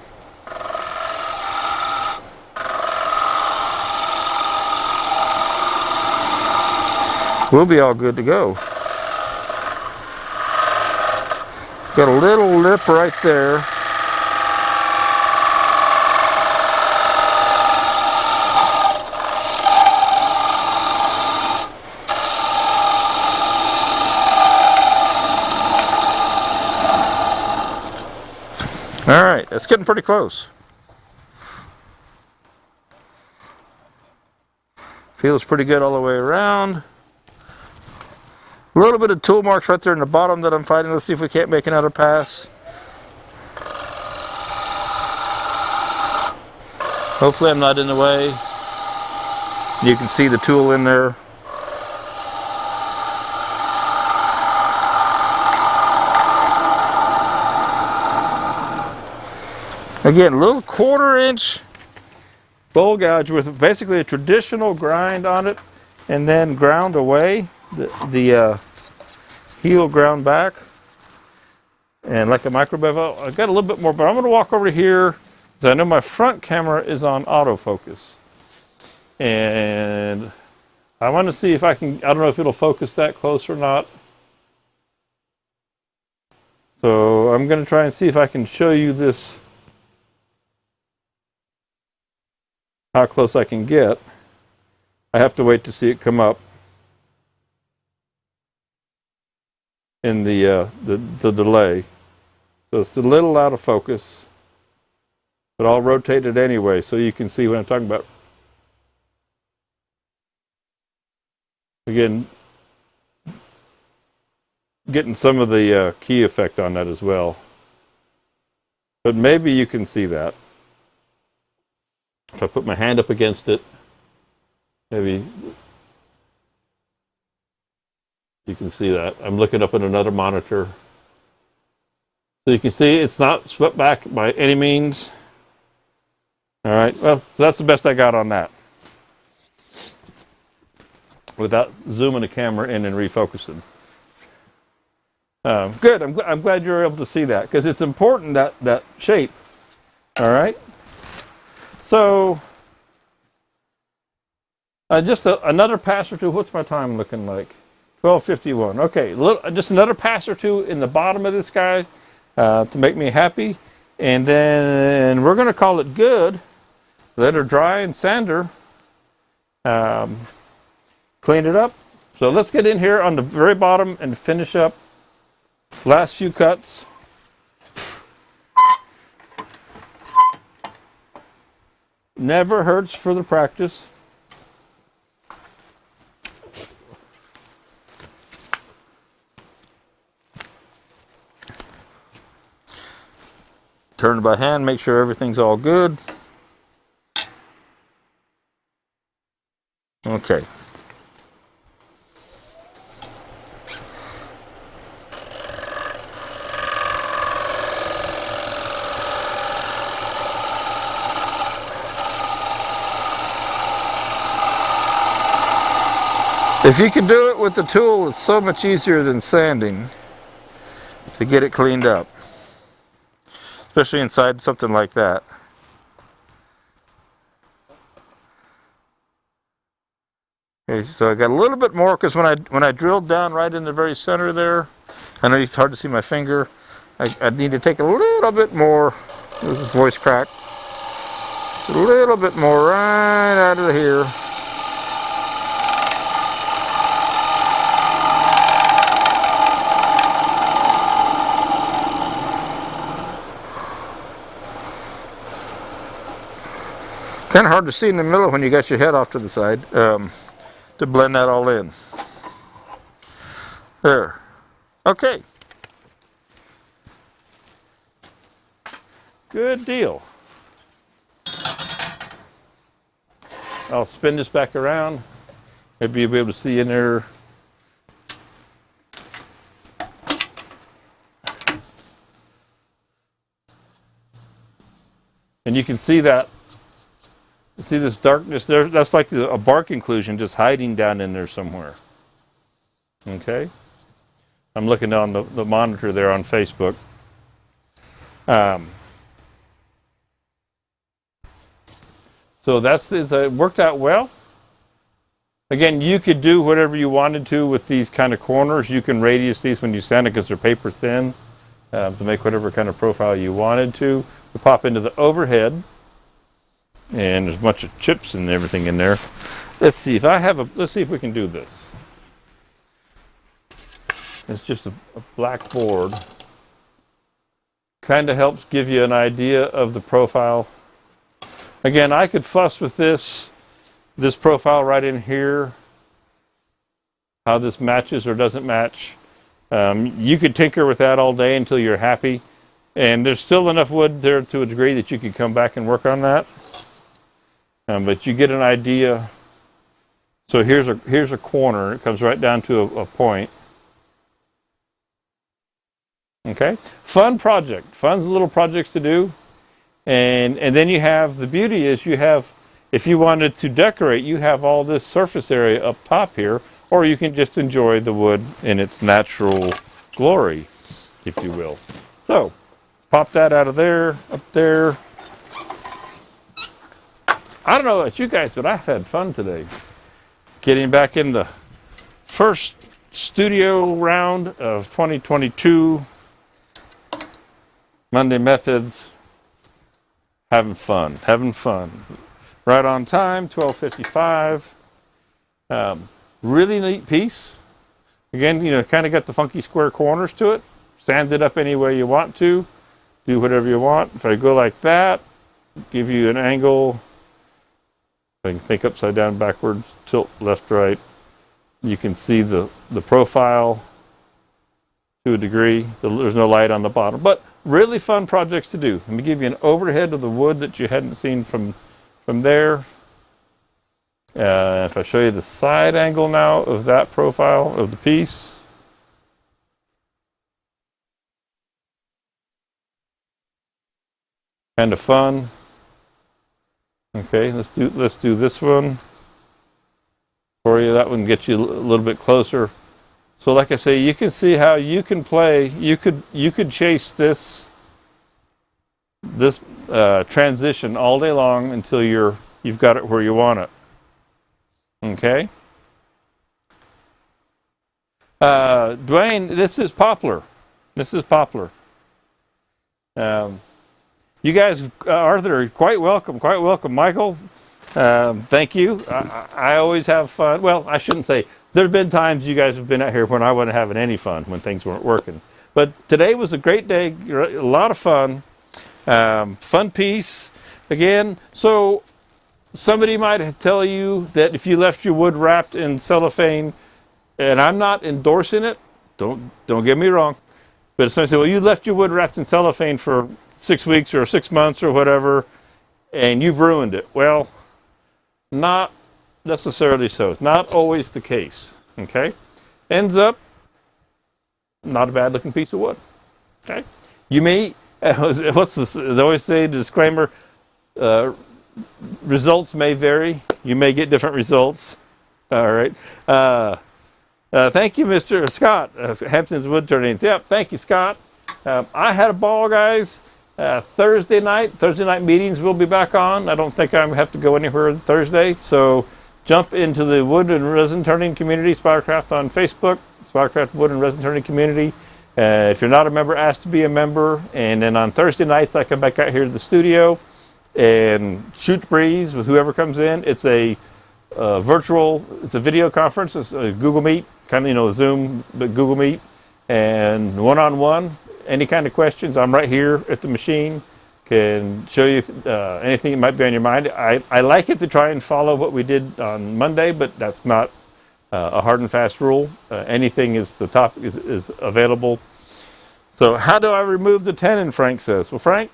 S1: we'll be all good to go. Got a little lip right there. All right, that's getting pretty close. Feels pretty good all the way around. A little bit of tool marks right there in the bottom that I'm fighting. Let's see if we can't make another pass. Hopefully I'm not in the way. You can see the tool in there. Again, a little 1/4 inch bowl gouge with basically a traditional grind on it, and then ground away. The heel ground back, and like a micro bevel. I've got a little bit more, but I'm going to walk over here because I know my front camera is on autofocus, and I want to see if I can. I don't know if it'll focus that close or not. So I'm going to try and see if I can show you this. How close I can get. I have to wait to see it come up in the delay. So it's a little out of focus, but I'll rotate it anyway so you can see what I'm talking about. Again, getting some of the key effect on that as well. But maybe you can see that. If I put my hand up against it, maybe you can see that. I'm looking up at another monitor. So you can see it's not swept back by any means. All right, well, so that's the best I got on that. Without zooming the camera in and refocusing. Good, I'm glad you're able to see that, because it's important, that shape. All right. So, just another pass or two. What's my time looking like? 12:51. Okay, just another pass or two in the bottom of this guy to make me happy. And then we're going to call it good. Let her dry and sand her. Clean it up. So let's get in here on the very bottom and finish up last few cuts. Never hurts for the practice. Turn it by hand, make sure everything's all good. Okay. If you can do it with the tool, it's so much easier than sanding to get it cleaned up, especially inside something like that. Okay, so I got a little bit more because when I drilled down right in the very center there, I know it's hard to see my finger. I need to take a little bit more. This is voice crack. A little bit more right out of here. Kind of hard to see in the middle when you got your head off to the side, to blend that all in. There. Okay. Good deal. I'll spin this back around. Maybe you'll be able to see in there. And you can see that. See this darkness there? That's like a bark inclusion just hiding down in there somewhere. Okay. I'm looking on the monitor there on Facebook. So it worked out well. Again, you could do whatever you wanted to with these kind of corners. You can radius these when you sand it because they're paper thin to make whatever kind of profile you wanted to. We pop into the overhead, and there's a bunch of chips and everything in there. Let's see if we can do this. It's just a black board. Kind of helps give you an idea of the profile. Again, I could fuss with this profile right in here, how this matches or doesn't match. You could tinker with that all day until you're happy. And there's still enough wood there to a degree that you could come back and work on that. But you get an idea. So here's a corner. It comes right down to a point. Okay, fun project. Fun little projects to do. And then you have, the beauty is you have, if you wanted to decorate, you have all this surface area up top here, or you can just enjoy the wood in its natural glory, if you will. So, pop that out of there, up there. I don't know about you guys, but I've had fun today. Getting back in the first studio round of 2022. Monday Methods. Having fun. Right on time, 12:55. Really neat piece. Again, kind of got the funky square corners to it. Sand it up any way you want to. Do whatever you want. If I go like that, give you an angle. If I can think upside down, backwards, tilt left, right. You can see the profile to a degree. There's no light on the bottom, but really fun projects to do. Let me give you an overhead of the wood that you hadn't seen from there. If I show you the side angle now of that profile of the piece. Kind of fun. Okay, let's do this one for you. That one gets you a little bit closer. So like I say, you can see how you can play. You could chase this transition all day long until you've got it where you want it. Okay. Dwayne, this is poplar. You guys, Arthur, quite welcome. Michael, thank you. I always have fun. Well, I shouldn't say. There have been times you guys have been out here when I wasn't having any fun, when things weren't working. But today was a great day, a lot of fun. Fun piece. Again, so somebody might tell you that if you left your wood wrapped in cellophane, and I'm not endorsing it, don't get me wrong, but if somebody said, well, you left your wood wrapped in cellophane for 6 weeks or 6 months or whatever, and you've ruined it. Well, not necessarily so. It's not always the case. Okay, ends up not a bad looking piece of wood. Okay, you may what's this? They always say, the disclaimer: results may vary. You may get different results. All right. Thank you, Mr. Scott, Hampton's Wood Turnings. Yep. Thank you, Scott. I had a ball, guys. Thursday night meetings will be back on. I don't think I have to go anywhere Thursday, so jump into the wood and resin turning community, Spiracraft on Facebook, Spiracraft Wood and Resin Turning Community. If you're not a member, ask to be a member. And then on Thursday nights, I come back out here to the studio and shoot the breeze with whoever comes in. It's a it's a video conference. It's a Google Meet, kind of, Zoom, but Google Meet. And one-on-one, any kind of questions, I'm right here at the machine. can show you anything that might be on your mind. I like it to try and follow what we did on Monday, but that's not a hard and fast rule. Anything is the topic is available. So how do I remove the tenon, Frank says. Well, Frank,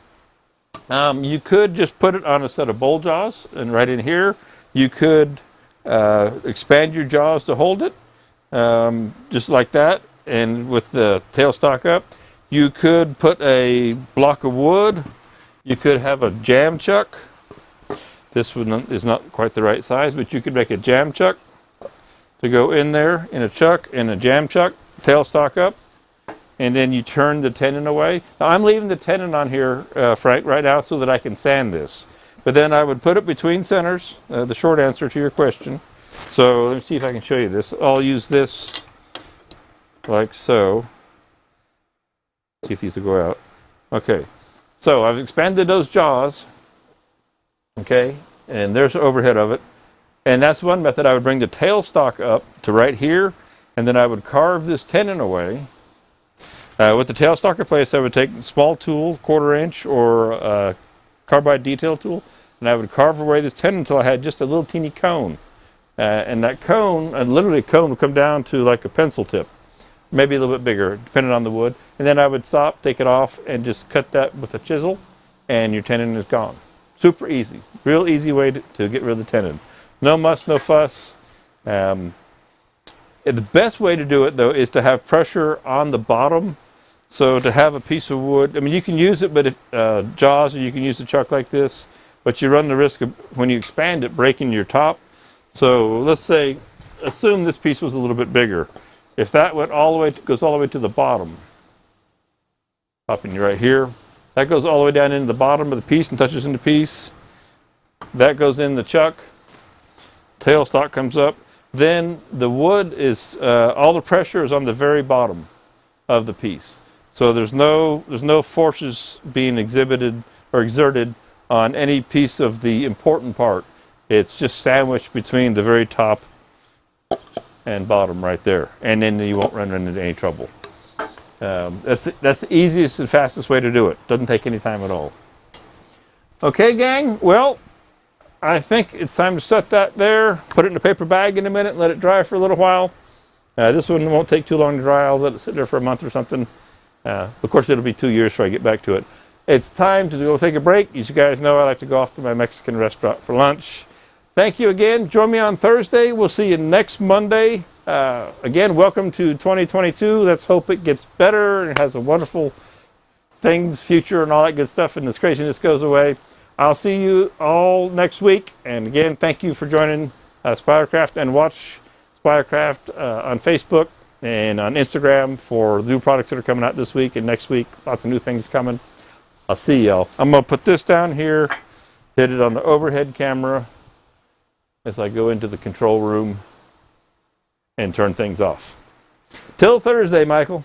S1: you could just put it on a set of bowl jaws, and right in here, you could expand your jaws to hold it, just like that, and with the tailstock up. You could put a block of wood. You could have a jam chuck. This one is not quite the right size, but you could make a jam chuck to go in there in a chuck, and a jam chuck, tailstock up, and then you turn the tenon away. Now I'm leaving the tenon on here, Frank, right now so that I can sand this. But then I would put it between centers, the short answer to your question. So let me see if I can show you this. I'll use this like so. See if these will go out. Okay, so I've expanded those jaws, okay, and there's the overhead of it. And that's one method. I would bring the tailstock up to right here, and then I would carve this tenon away. With the tailstock in place, I would take a small tool, 1/4 inch, or a carbide detail tool, and I would carve away this tenon until I had just a little teeny cone. And that cone, and literally a cone, would come down to like a pencil tip, maybe a little bit bigger, depending on the wood. And then I would stop, take it off, and just cut that with a chisel, and your tenon is gone. Super easy. Real easy way to get rid of the tenon. No muss, no fuss. The best way to do it, though, is to have pressure on the bottom. So to have a piece of wood, I mean, you can use it, but if, jaws, or you can use a chuck like this, but you run the risk of, when you expand it, breaking your top. So let's say, assume this piece was a little bit bigger. If that went all the way, goes all the way to the bottom, popping right here, that goes all the way down into the bottom of the piece and touches into the piece. That goes in the chuck. Tailstock comes up. Then the wood is, all the pressure is on the very bottom of the piece. So there's no forces being exhibited or exerted on any piece of the important part. It's just sandwiched between the very top and bottom right there. And then you won't run into any trouble. That's the easiest and fastest way to do it. Doesn't take any time at all. Okay, gang, well, I think it's time to set that there, put it in a paper bag in a minute, and let it dry for a little while. This one won't take too long to dry. I'll let it sit there for a month or something. Of course, it'll be 2 years before I get back to it. It's time to go take a break. As you guys know, I like to go off to my Mexican restaurant for lunch. Thank you again. Join me on Thursday. We'll see you next Monday. Again, welcome to 2022. Let's hope it gets better and has a wonderful things, future, and all that good stuff, and this craziness goes away. I'll see you all next week. And again, thank you for joining Spiracraft, and watch Spiracraft on Facebook and on Instagram for new products that are coming out this week and next week. Lots of new things coming. I'll see y'all. I'm going to put this down here, hit it on the overhead camera as I go into the control room and turn things off. Till Thursday, Michael.